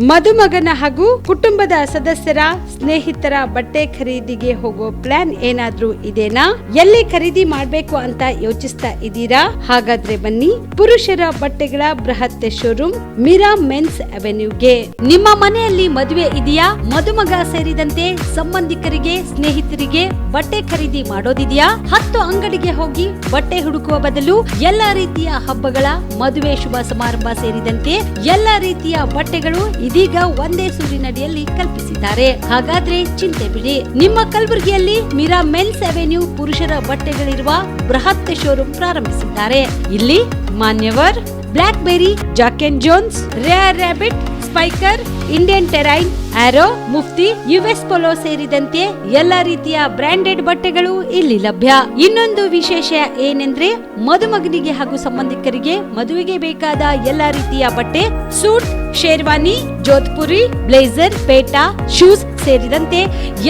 ಮದುಮಗನ ಹಾಗೂ ಕುಟುಂಬದ ಸದಸ್ಯರ ಸ್ನೇಹಿತರ ಬಟ್ಟೆ ಖರೀದಿಗೆ ಹೋಗೋ ಪ್ಲಾನ್ ಏನಾದ್ರೂ ಇದೆನಾ? ಎಲ್ಲಿ ಖರೀದಿ ಮಾಡ್ಬೇಕು ಅಂತ ಯೋಚಿಸ್ತಾ ಇದ್ದೀರಾ? ಹಾಗಾದ್ರೆ ಬನ್ನಿ ಪುರುಷರ ಬಟ್ಟೆಗಳ ಬೃಹತ್ ಶೋರೂಮ್ ಮೀರಾ ಮೆನ್ಸ್ ಅವೆನ್ಯೂಗೆ. ನಿಮ್ಮ ಮನೆಯಲ್ಲಿ ಮದುವೆ ಇದೆಯಾ? ಮದುಮಗ ಸೇರಿದಂತೆ ಸಂಬಂಧಿಕರಿಗೆ ಸ್ನೇಹಿತರಿಗೆ ಬಟ್ಟೆ ಖರೀದಿ ಮಾಡೋದಿದೆಯಾ? 10 ಅಂಗಡಿಗೆ ಹೋಗಿ ಬಟ್ಟೆ ಹುಡುಕುವ ಬದಲು ಎಲ್ಲಾ ರೀತಿಯ ಹಬ್ಬಗಳ ಮದುವೆ ಶುಭ ಸಮಾರಂಭ ಸೇರಿದಂತೆ ಎಲ್ಲಾ ರೀತಿಯ ಬಟ್ಟೆಗಳು ಇದೀಗ ಒಂದೇ ಸೂರಿನಡಿಯಲ್ಲಿ ಕಲ್ಪಿಸಿದ್ದಾರೆ. ಹಾಗಾದ್ರೆ ಚಿಂತೆ ಬಿಡಿ, ನಿಮ್ಮ ಕಲಬುರಗಿಯಲ್ಲಿ ಮೀರಾ ಮೆನ್ಸ್ ಅವೆನ್ಯೂ ಪುರುಷರ ಬಟ್ಟೆಗಳಿರುವ ಬೃಹತ್ ಶೋರೂಮ್ ಪ್ರಾರಂಭಿಸಿದ್ದಾರೆ. ಇಲ್ಲಿ Manyavar, Black Berry, Jack and Jones, Rare Rabbit, Spykar, Indian Terrain, Arrow, Mufti, US Polo ಸೇರಿದಂತೆ ಎಲ್ಲಾ ರೀತಿಯ ಬ್ರಾಂಡೆಡ್ ಬಟ್ಟೆಗಳು ಇಲ್ಲಿ ಲಭ್ಯ. ಇನ್ನೊಂದು ವಿಶೇಷ ಏನೆಂದ್ರೆ ಮದುಮಗನಿಗೆ ಹಾಗೂ ಸಂಬಂಧಿಕರಿಗೆ ಮದುವೆಗೆ ಬೇಕಾದ ಎಲ್ಲಾ ರೀತಿಯ ಬಟ್ಟೆ, ಸೂಟ್, ಶೇರ್ವಾನಿ, ಜೋಧ್ಪುರಿ, ಬ್ಲೇಸರ್, ಪೇಟಾ, ಶೂಸ್ ಸೇರಿದಂತೆ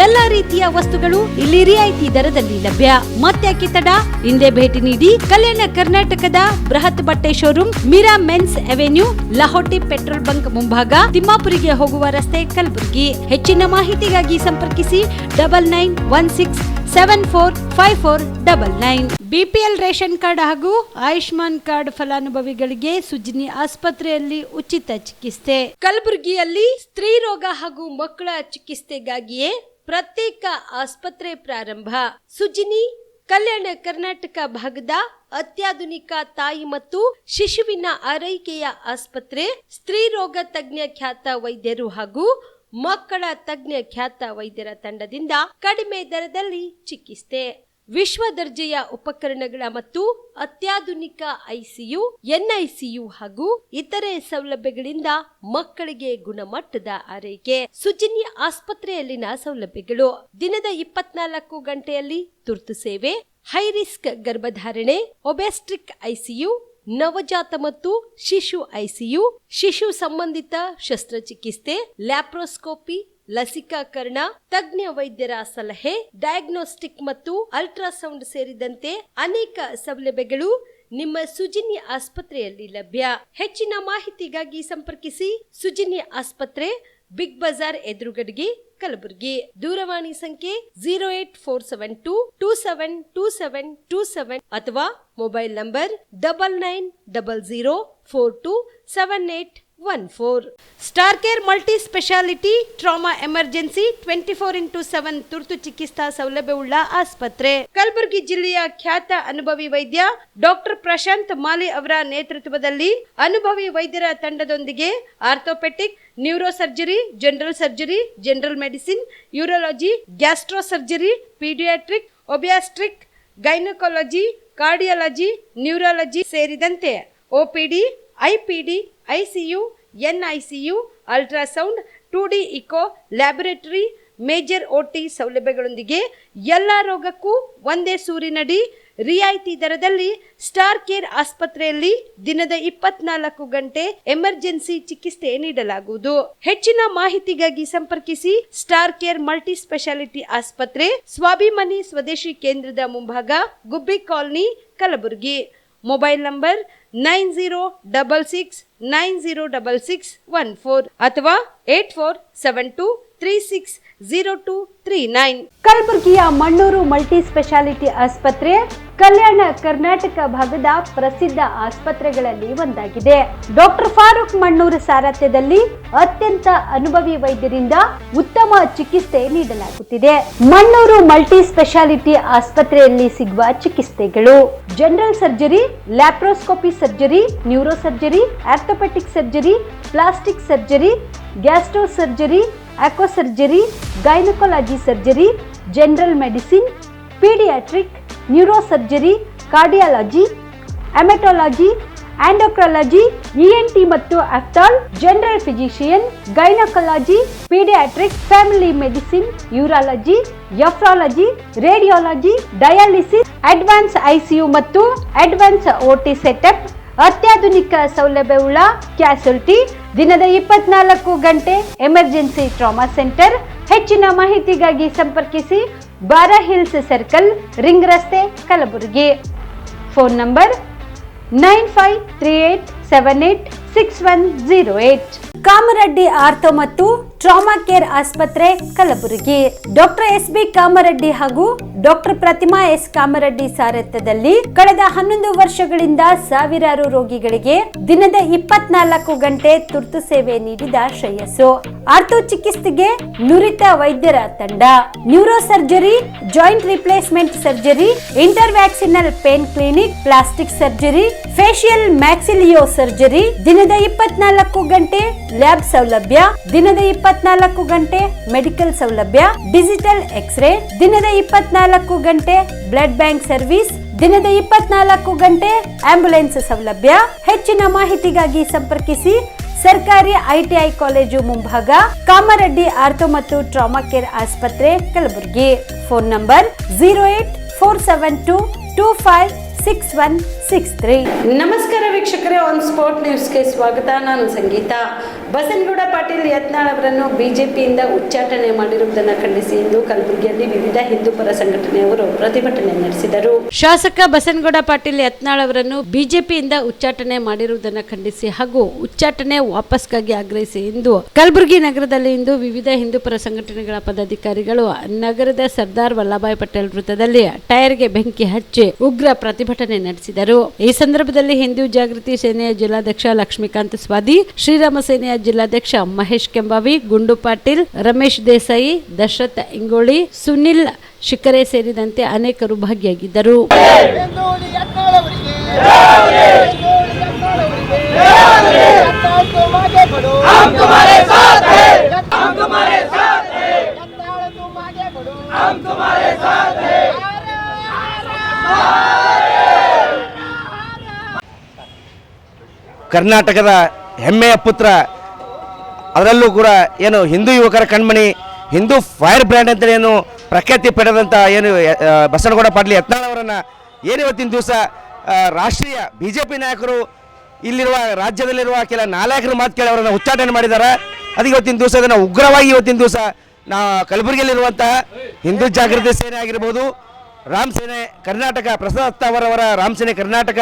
ಎಲ್ಲಾ ರೀತಿಯ ವಸ್ತುಗಳು ಇಲ್ಲಿ ರಿಯಾಯಿತಿ ದರದಲ್ಲಿ ಲಭ್ಯ. ಮತ್ತ್ಯಾಕೆ ತಡ, ಹಿಂದೆ ಭೇಟಿ ನೀಡಿ. ಕಲ್ಯಾಣ ಕರ್ನಾಟಕದ ಬೃಹತ್ ಬಟ್ಟೆ showroom Meera men's avenue, Lahoti petrol bunk ಮುಂಭಾಗ, ತಿಮ್ಮಾಪುರಿಗೆ ಹೋಗುವ ರಸ್ತೆ, ಕಲಬುರಗಿ. ಹೆಚ್ಚಿನ ಮಾಹಿತಿಗಾಗಿ ಸಂಪರ್ಕಿಸಿ 9916745499. ಬಿಪಿಎಲ್ ರೇಷನ್ ಕಾರ್ಡ್ ಹಾಗೂ ಆಯುಷ್ಮಾನ್ ಕಾರ್ಡ್ ಫಲಾನುಭವಿಗಳಿಗೆ ಸುಜ್ನಿ ಆಸ್ಪತ್ರೆಯಲ್ಲಿ ಉಚಿತ ಚಿಕಿತ್ಸೆ. ಕಲಬುರಗಿಯಲ್ಲಿ ಸ್ತ್ರೀ ರೋಗ ಹಾಗೂ ಮಕ್ಕಳ ಚಿಕಿತ್ಸೆಗಾಗಿಯೇ ಪ್ರತ್ಯೇಕ ಆಸ್ಪತ್ರೆ ಪ್ರಾರಂಭ. ಸುಜ್ನಿ ಕಲ್ಯಾಣ ಕರ್ನಾಟಕ ಭಾಗದ ಅತ್ಯಾಧುನಿಕ ತಾಯಿ ಮತ್ತು ಶಿಶುವಿನ ಆರೈಕೆಯ ಆಸ್ಪತ್ರೆ. ಸ್ತ್ರೀ ರೋಗ ತಜ್ಞ ಖ್ಯಾತ ವೈದ್ಯರು ಹಾಗೂ ಮಕ್ಕಳ ತಜ್ಞ ಖ್ಯಾತ ವೈದ್ಯರ ತಂಡದಿಂದ ಕಡಿಮೆ ದರದಲ್ಲಿ ಚಿಕಿತ್ಸೆ, ವಿಶ್ವ ದರ್ಜೆಯ ಉಪಕರಣಗಳ ಮತ್ತು ಅತ್ಯಾಧುನಿಕ ಐಸಿಯು, ಎನ್ಐಸಿಯು ಹಾಗೂ ಇತರೆ ಸೌಲಭ್ಯಗಳಿಂದ ಮಕ್ಕಳಿಗೆ ಗುಣಮಟ್ಟದ ಆರೈಕೆ. ಸುಜ್ನಿ ಆಸ್ಪತ್ರೆಯಲ್ಲಿನ ಸೌಲಭ್ಯಗಳು: ದಿನದ 24 ಗಂಟೆಯಲ್ಲಿ ತುರ್ತು ಸೇವೆ, ಹೈ ರಿಸ್ಕ್ ಗರ್ಭಧಾರಣೆ, ಒಬೆಸ್ಟ್ರಿಕ್ ಐಸಿಯು, ನವಜಾತ ಮತ್ತು ಶಿಶು ಐಸಿಯು, ಶಿಶು ಸಂಬಂಧಿತ ಶಸ್ತ್ರಚಿಕಿತ್ಸೆ, ಲ್ಯಾಪ್ರೋಸ್ಕೋಪಿ, ಲಸಿಕಾಕರಣ, ತಜ್ಞ ವೈದ್ಯರ ಸಲಹೆ, ಡಯಾಗ್ನೋಸ್ಟಿಕ್ ಮತ್ತು ಅಲ್ಟ್ರಾಸೌಂಡ್ ಸೇರಿದಂತೆ ಅನೇಕ ಸೌಲಭ್ಯಗಳು ನಿಮ್ಮ ಸುಜ್ನಿ ಆಸ್ಪತ್ರೆಯಲ್ಲಿ ಲಭ್ಯ. ಹೆಚ್ಚಿನ ಮಾಹಿತಿಗಾಗಿ ಸಂಪರ್ಕಿಸಿ ಸುಜ್ನಿ ಆಸ್ಪತ್ರೆ, ಬಿಗ್ ಬಜಾರ್ ಎದುರುಗಡೆಗೆ, ಕಲಬುರಗಿ. ದೂರವಾಣಿ ಸಂಖ್ಯೆ 08472272727 ಅಥವಾ mobile number 9900427814. Star care multi speciality trauma emergency 24x7 ತುರ್ತು ಚಿಕಿತ್ಸಾ ಸೌಲಭ್ಯವುಳ್ಳ ಆಸ್ಪತ್ರೆ. ಕಲಬುರಗಿ ಜಿಲ್ಲೆಯ ಖ್ಯಾತ ಅನುಭವಿ ವೈದ್ಯ ಡಾಕ್ಟರ್ ಪ್ರಶಾಂತ್ ಮಾಲಿ ಅವರ ನೇತೃತ್ವದಲ್ಲಿ ಅನುಭವಿ ವೈದ್ಯರ ತಂಡದೊಂದಿಗೆ orthopaedic, neuro surgery, general surgery, general medicine, urology, gastro surgery, paediatric, obstetric, gynaecology, cardiology, neurology ಸೇರಿದಂತೆ OPD, IPD, ICU, NICU, ultrasound, 2D echo, laboratory, major OT ಸೌಲಭ್ಯಗಳೊಂದಿಗೆ ಎಲ್ಲಾ ರೋಗಕ್ಕೂ ಒಂದೇ ಸೂರಿನಡಿ ರಿಯಾಯಿತಿ ದರದಲ್ಲಿ ಸ್ಟಾರ್ ಕೇರ್ ಆಸ್ಪತ್ರೆಯಲ್ಲಿ ದಿನದ 24 ಗಂಟೆ ಎಮರ್ಜೆನ್ಸಿ ಚಿಕಿತ್ಸೆ ನೀಡಲಾಗುವುದು. ಹೆಚ್ಚಿನ ಮಾಹಿತಿಗಾಗಿ ಸಂಪರ್ಕಿಸಿ ಸ್ಟಾರ್ ಕೇರ್ ಮಲ್ಟಿ ಸ್ಪೆಷಾಲಿಟಿ ಆಸ್ಪತ್ರೆ, ಸ್ವಾಭಿಮಾನಿ ಸ್ವದೇಶಿ ಕೇಂದ್ರದ ಮುಂಭಾಗ, ಗುಬ್ಬಿ ಕಾಲನಿ, ಕಲಬುರಗಿ. ಮೊಬೈಲ್ ನಂಬರ್ 9066906614 ಅಥವಾ 8472360239. ಕಲಬುರಗಿಯ ಮಣ್ಣೂರು ಮಲ್ಟಿ ಸ್ಪೆಷಾಲಿಟಿ ಆಸ್ಪತ್ರೆ ಕಲ್ಯಾಣ ಕರ್ನಾಟಕ ಭಾಗದ ಪ್ರಸಿದ್ಧ ಆಸ್ಪತ್ರೆಗಳಲ್ಲಿ ಒಂದಾಗಿದೆ. ಡಾಕ್ಟರ್ ಫಾರೂಕ್ ಮಣ್ಣೂರು ಸಾರಥ್ಯದಲ್ಲಿ ಅತ್ಯಂತ ಅನುಭವಿ ವೈದ್ಯರಿಂದ ಉತ್ತಮ ಚಿಕಿತ್ಸೆ ನೀಡಲಾಗುತ್ತಿದೆ. ಮಣ್ಣೂರು ಮಲ್ಟಿ ಸ್ಪೆಷಾಲಿಟಿ ಆಸ್ಪತ್ರೆಯಲ್ಲಿ ಸಿಗುವ ಚಿಕಿತ್ಸೆಗಳು: general surgery, laparoscopy surgery, neuro surgery, orthopaedic surgery, plastic surgery, gastro surgery, aqua surgery, gynaecology surgery, general medicine, paediatric, neuro surgery, cardiology, haematology, endocrinology, ENT ಮತ್ತು ophthal, general physician, gynaecology, paediatric, family medicine, urology, nephrology, radiology, dialysis, advance ICU ಮತ್ತು advance OT setup, ಅತ್ಯಾಧುನಿಕ ಸೌಲಭ್ಯವುಳ್ಳ ಕ್ಯಾಸುಲಿಟಿ, ದಿನದ 24 ಗಂಟೆ emergency trauma centre. ಹೆಚ್ಚಿನ ಮಾಹಿತಿಗಾಗಿ ಸಂಪರ್ಕಿಸಿ ಬಾರಾ hills circle, ring ರಸ್ತೆ, Kalaburagi. Phone number 9538786108. Kamareddi ortho ಮತ್ತು ಟ್ರಾಮಾ ಕೇರ್ ಆಸ್ಪತ್ರೆ ಕಲಬುರಗಿ. Doctor S B. ಕಾಮರೆಡ್ಡಿ ಹಾಗೂ ಡಾಕ್ಟರ್ ಪ್ರತಿಮಾ ಎಸ್. ಕಾಮರೆಡ್ಡಿ ಸಾರಥ್ಯದಲ್ಲಿ ಕಳೆದ 11 ವರ್ಷಗಳಿಂದ ಸಾವಿರಾರು ರೋಗಿಗಳಿಗೆ ದಿನದ 24 ಗಂಟೆ ತುರ್ತು ಸೇವೆ ನೀಡಿದ ಶ್ರೇಯಸ್ಸು. ಆರ್ಥೋ ಚಿಕಿತ್ಸೆಗೆ ನುರಿತ ವೈದ್ಯರ ತಂಡ, neuro surgery, joint replacement surgery, interventional pain clinic, plastic surgery, facial maxillo surgery, ದಿನದ 24 ಗಂಟೆ ಲ್ಯಾಬ್ ಸೌಲಭ್ಯ, ದಿನದ 24 ಗಂಟೆ ಮೆಡಿಕಲ್ ಸೌಲಭ್ಯ, ಡಿಜಿಟಲ್ ಎಕ್ಸ್ರೇ, ದಿನದ 24 ಗಂಟೆ ಬ್ಲಡ್ ಬ್ಯಾಂಕ್ ಸರ್ವಿಸ್, ದಿನದ 24 ಗಂಟೆ ಆಂಬ್ಯುಲೆನ್ಸ್ ಸೌಲಭ್ಯ. ಹೆಚ್ಚಿನ ಮಾಹಿತಿಗಾಗಿ ಸಂಪರ್ಕಿಸಿ ಸರ್ಕಾರಿ ಐಟಿಐ ಕಾಲೇಜು ಮುಂಭಾಗ, ಕಾಮರೆಡ್ಡಿ ಆರ್ಥೋ ಮತ್ತು ಟ್ರಾಮಾ ಕೇರ್ ಆಸ್ಪತ್ರೆ ಕಲಬುರಗಿ. Phone number 08472256163. ನಮಸ್ಕಾರ ವೀಕ್ಷಕರೇ, ಆನ್ ಸ್ಪಾಟ್ ನ್ಯೂಸ್ಗೆ ಸ್ವಾಗತ. ನಾನು ಸಂಗೀತ. ಬಸನಗೌಡ ಪಾಟೀಲ್ ಯತ್ನಾಳ್ ಅವರನ್ನು ಬಿಜೆಪಿಯಿಂದ ಉಚ್ಚಾಟನೆ ಮಾಡಿರುವುದನ್ನು ಖಂಡಿಸಿ ಇಂದು ಕಲಬುರಗಿಯಲ್ಲಿ ವಿವಿಧ ಹಿಂದೂಪರ ಸಂಘಟನೆಯವರು ಪ್ರತಿಭಟನೆ ನಡೆಸಿದರು. ಶಾಸಕ ಬಸನಗೌಡ ಪಾಟೀಲ್ ಯತ್ನಾಳ್ ಅವರನ್ನು ಬಿಜೆಪಿಯಿಂದ ಉಚ್ಚಾಟನೆ ಮಾಡಿರುವುದನ್ನು ಖಂಡಿಸಿ ಹಾಗೂ ಉಚ್ಚಾಟನೆ ವಾಪಸ್ಗಾಗಿ ಆಗ್ರಹಿಸಿ ಇಂದು ಕಲಬುರಗಿ ನಗರದಲ್ಲಿ ಇಂದು ವಿವಿಧ ಹಿಂದೂಪರ ಸಂಘಟನೆಗಳ ಪದಾಧಿಕಾರಿಗಳು ನಗರದ ಸರ್ದಾರ್ ವಲ್ಲಭಾಯ್ ಪಟೇಲ್ ವೃತ್ತದಲ್ಲಿ ಟೈರ್ಗೆ ಬೆಂಕಿ ಹಚ್ಚಿ ಉಗ್ರ ಪ್ರತಿಭಟನೆ ನಡೆಸಿದರು. ಈ ಸಂದರ್ಭದಲ್ಲಿ ಹಿಂದೂ ಜಾಗೃತಿ ಸೇನೆಯ ಜಿಲ್ಲಾಧ್ಯಕ್ಷ ಲಕ್ಷ್ಮೀಕಾಂತ್ ಸ್ವಾದಿ, ಶ್ರೀರಾಮ ಸೇನೆಯ ಜಿಲ್ಲಾಧ್ಯಕ್ಷ ಮಹೇಶ್ ಕೆಂಬಾವಿ, ಗುಂಡು ಪಾಟೀಲ್, ರಮೇಶ್ ದೇಸಾಯಿ, ದಶರಥ ಇಂಗೋಳಿ, ಸುನಿಲ್ ಶಿಖರೆ ಸೇರಿದಂತೆ ಅನೇಕರು ಭಾಗಿಯಾಗಿದ್ದರು. ಕರ್ನಾಟಕದ ಹೆಮ್ಮೆಯ ಪುತ್ರ, ಅದರಲ್ಲೂ ಕೂಡ ಏನು ಹಿಂದೂ ಯುವಕರ ಕಣ್ಮಣಿ, ಹಿಂದೂ ಫೈರ್ ಬ್ರ್ಯಾಂಡ್ ಅಂತ ಏನು ಪ್ರಖ್ಯಾತಿ ಪಡೆದಂಥ ಏನು ಬಸನಗೌಡ ಪಾಟೀಲ್ ಯತ್ನಾಳ್ ಅವರನ್ನು ಏನು ಇವತ್ತಿನ ದಿವಸ ರಾಷ್ಟ್ರೀಯ BJP ನಾಯಕರು ಇಲ್ಲಿರುವ ರಾಜ್ಯದಲ್ಲಿರುವ ಕೆಲ ನಾಯಕರ ಮಾತು ಕೇಳಿ ಅವರನ್ನು ಉಚ್ಚಾಟನೆ ಮಾಡಿದ್ದಾರೆ. ಅದಕ್ಕೆ ಇವತ್ತಿನ ದಿವಸ ಅದನ್ನು ಉಗ್ರವಾಗಿ ಇವತ್ತಿನ ದಿವಸ ಕಲಬುರಗಿಯಲ್ಲಿರುವಂತಹ ಹಿಂದೂ ಜಾಗೃತಿ ಸೇನೆ ಆಗಿರ್ಬೋದು, ರಾಮ್ ಸೇನೆ ಕರ್ನಾಟಕ, ಪ್ರಸಾದ್ ಅವರವರ ರಾಮ್ ಸೇನೆ ಕರ್ನಾಟಕ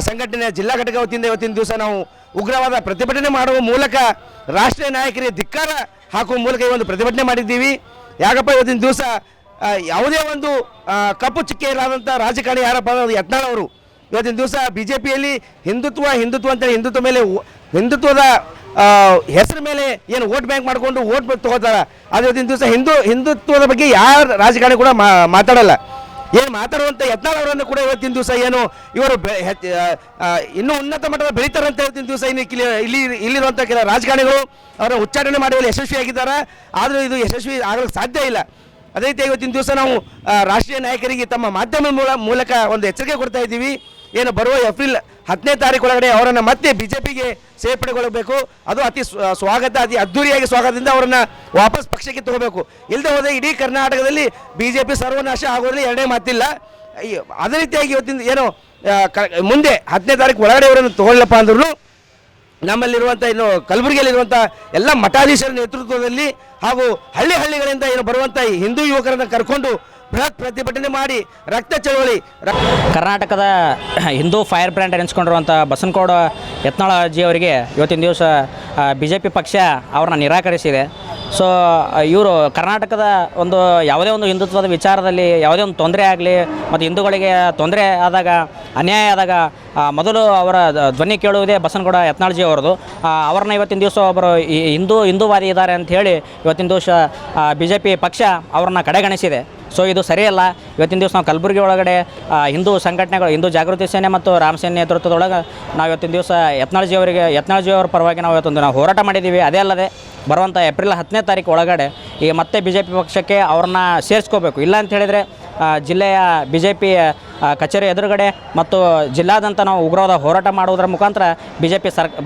ಸಂಘಟನೆಯ ಜಿಲ್ಲಾ ಘಟಕ ವತಿಯಿಂದ ಇವತ್ತಿನ ದಿವಸ ನಾವು ಉಗ್ರವಾದ ಪ್ರತಿಭಟನೆ ಮಾಡುವ ಮೂಲಕ ರಾಷ್ಟ್ರೀಯ ನಾಯಕರಿಗೆ ಧಿಕ್ಕಾರ ಹಾಕುವ ಮೂಲಕ ಈ ಒಂದು ಪ್ರತಿಭಟನೆ ಮಾಡಿದ್ದೀವಿ. ಯಾಕಪ್ಪ ಇವತ್ತಿನ ದಿವಸ ಯಾವುದೇ ಒಂದು ಕಪ್ಪು ಚಿಕ್ಕೆ ಇಲ್ಲದಂಥ ರಾಜಕಾರಣಿ ಯಾರಪ್ಪ ಅನ್ನೋದು ಯತ್ನಾಳ್ ಅವರು. ಇವತ್ತಿನ ದಿವಸ BJPಯಲ್ಲಿ ಹಿಂದುತ್ವ ಅಂತೇಳಿ ಹಿಂದುತ್ವ ಮೇಲೆ ಹಿಂದುತ್ವದ ಹೆಸರು ಮೇಲೆ ಏನು ವೋಟ್ ಬ್ಯಾಂಕ್ ಮಾಡಿಕೊಂಡು ವೋಟ್ ತಗೋತಾರೆ. ಅದು ಇವತ್ತಿನ ದಿವಸ ಹಿಂದುತ್ವದ ಬಗ್ಗೆ ಯಾರು ರಾಜಕಾರಣಿ ಕೂಡ ಮಾತಾಡಲ್ಲ. ಏನು ಮಾತಾಡುವಂಥ ಯತ್ನಾಳ್ ಅವರನ್ನು ಕೂಡ ಇವತ್ತಿನ ದಿವಸ ಏನು ಇವರು ಇನ್ನೂ ಉನ್ನತ ಮಟ್ಟದ ಬೆಳೀತಾರಂತ ಇವತ್ತಿನ ದಿವಸ ಇಲ್ಲಿರುವಂಥ ಕೆಲ ರಾಜಕಾರಣಿಗಳು ಅವರ ಉಚ್ಚಾಟನೆ ಮಾಡುವಲ್ಲಿ ಯಶಸ್ವಿಯಾಗಿದ್ದಾರೆ. ಆದರೂ ಇದು ಯಶಸ್ವಿ ಆಗಲು ಸಾಧ್ಯ ಇಲ್ಲ. ಅದೇ ರೀತಿ ಇವತ್ತಿನ ದಿವಸ ನಾವು ರಾಷ್ಟ್ರೀಯ ನಾಯಕರಿಗೆ ತಮ್ಮ ಮಾಧ್ಯಮದ ಮೂಲಕ ಒಂದು ಎಚ್ಚರಿಕೆ ಕೊಡ್ತಾ ಇದ್ದೀವಿ. ಏನು ಬರುವ ಏಪ್ರಿಲ್ 10ನೇ ತಾರೀಕು ಒಳಗಡೆ ಅವರನ್ನು ಮತ್ತೆ BJPಗೆ ಸೇರ್ಪಡೆಗೊಳ್ಳಬೇಕು. ಅದು ಅತಿ ಸ್ವಾಗತ, ಅತಿ ಅದ್ದೂರಿಯಾಗಿ ಸ್ವಾಗತದಿಂದ ಅವರನ್ನು ವಾಪಸ್ ಪಕ್ಷಕ್ಕೆ ತಗೋಬೇಕು. ಇಲ್ಲದೆ ಹೋದರೆ ಇಡೀ ಕರ್ನಾಟಕದಲ್ಲಿ BJP ಸರ್ವನಾಶ ಆಗೋದ್ರಲ್ಲಿ ಎರಡೇ ಮಾತಿಲ್ಲ. ಅದೇ ರೀತಿಯಾಗಿ ಇವತ್ತಿನ ಏನು ಮುಂದೆ 10ನೇ ತಾರೀಕು ಒಳಗಡೆ ಅವರನ್ನು ತಗೊಳ್ಳಪ್ಪ ಅಂದ್ರೂ ನಮ್ಮಲ್ಲಿರುವಂಥ ಇನ್ನು ಕಲಬುರಗಿಯಲ್ಲಿರುವಂಥ ಎಲ್ಲ ಮಠಾಧೀಶರ ನೇತೃತ್ವದಲ್ಲಿ ಹಾಗೂ ಹಳ್ಳಿಗಳಿಂದ ಏನು ಬರುವಂಥ ಹಿಂದೂ ಯುವಕರನ್ನು ಕರ್ಕೊಂಡು ಬೃಹತ್ ಪ್ರತಿಭಟನೆ ಮಾಡಿ ರಕ್ತ ಚಳವಳಿ. ಕರ್ನಾಟಕದ ಹಿಂದೂ ಫೈರ್ ಬ್ರ್ಯಾಂಡ್ ಎನಿಸ್ಕೊಂಡಿರುವಂಥ ಬಸನಗೌಡ ಯತ್ನಾಳ್ ಜಿ ಅವರಿಗೆ ಇವತ್ತಿನ ದಿವಸ BJP ಪಕ್ಷ ಅವ್ರನ್ನ ನಿರಾಕರಿಸಿದೆ. ಸೊ ಇವರು ಕರ್ನಾಟಕದ ಒಂದು ಯಾವುದೇ ಒಂದು ಹಿಂದುತ್ವದ ವಿಚಾರದಲ್ಲಿ ಯಾವುದೇ ಒಂದು ತೊಂದರೆ ಆಗಲಿ ಮತ್ತು ಹಿಂದೂಗಳಿಗೆ ತೊಂದರೆ ಆದಾಗ, ಅನ್ಯಾಯ ಆದಾಗ ಮೊದಲು ಅವರ ಧ್ವನಿ ಕೇಳುವುದೇ ಬಸನಗೌಡ ಯತ್ನಾಳ್ ಜಿ ಅವರದು. ಅವ್ರನ್ನ ಇವತ್ತಿನ ದಿವಸ ಒಬ್ಬರು ಹಿಂದೂವಾದಿ ಇದ್ದಾರೆ ಅಂತ ಹೇಳಿ ಇವತ್ತಿನ ದಿವಸ BJP ಪಕ್ಷ ಅವ್ರನ್ನ ಕಡೆಗಣಿಸಿದೆ. ಸೊ ಇದು ಸರಿಯಲ್ಲ. ಇವತ್ತಿನ ದಿವಸ ನಾವು ಕಲಬುರಗಿ ಒಳಗಡೆ ಹಿಂದೂ ಸಂಘಟನೆಗಳು, ಹಿಂದೂ ಜಾಗೃತಿ ಸೇನೆ ಮತ್ತು ರಾಮ್ ಸೇನೆ ನೇತೃತ್ವದೊಳಗೆ ನಾವು ಇವತ್ತಿನ ದಿವಸ ಯತ್ನಾಳ್ ಜಿ ಅವರ ಪರವಾಗಿ ನಾವು ಇವತ್ತೊಂದು ಹೋರಾಟ ಮಾಡಿದ್ದೀವಿ. ಅದೇ ಅಲ್ಲದೆ ಬರುವಂಥ ಏಪ್ರಿಲ್ 10ನೇ ತಾರೀಕು ಒಳಗಡೆ ಈಗ ಮತ್ತೆ BJP ಪಕ್ಷಕ್ಕೆ ಅವ್ರನ್ನ ಸೇರಿಸ್ಕೋಬೇಕು. ಇಲ್ಲ ಅಂತ ಹೇಳಿದರೆ ಜಿಲ್ಲೆಯ BJP ಕಚೇರಿ ಎದುರುಗಡೆ ಮತ್ತು ಜಿಲ್ಲಾದಂಥ ನಾವು ಉಗ್ರವಾದ ಹೋರಾಟ ಮಾಡುವುದರ ಮುಖಾಂತರ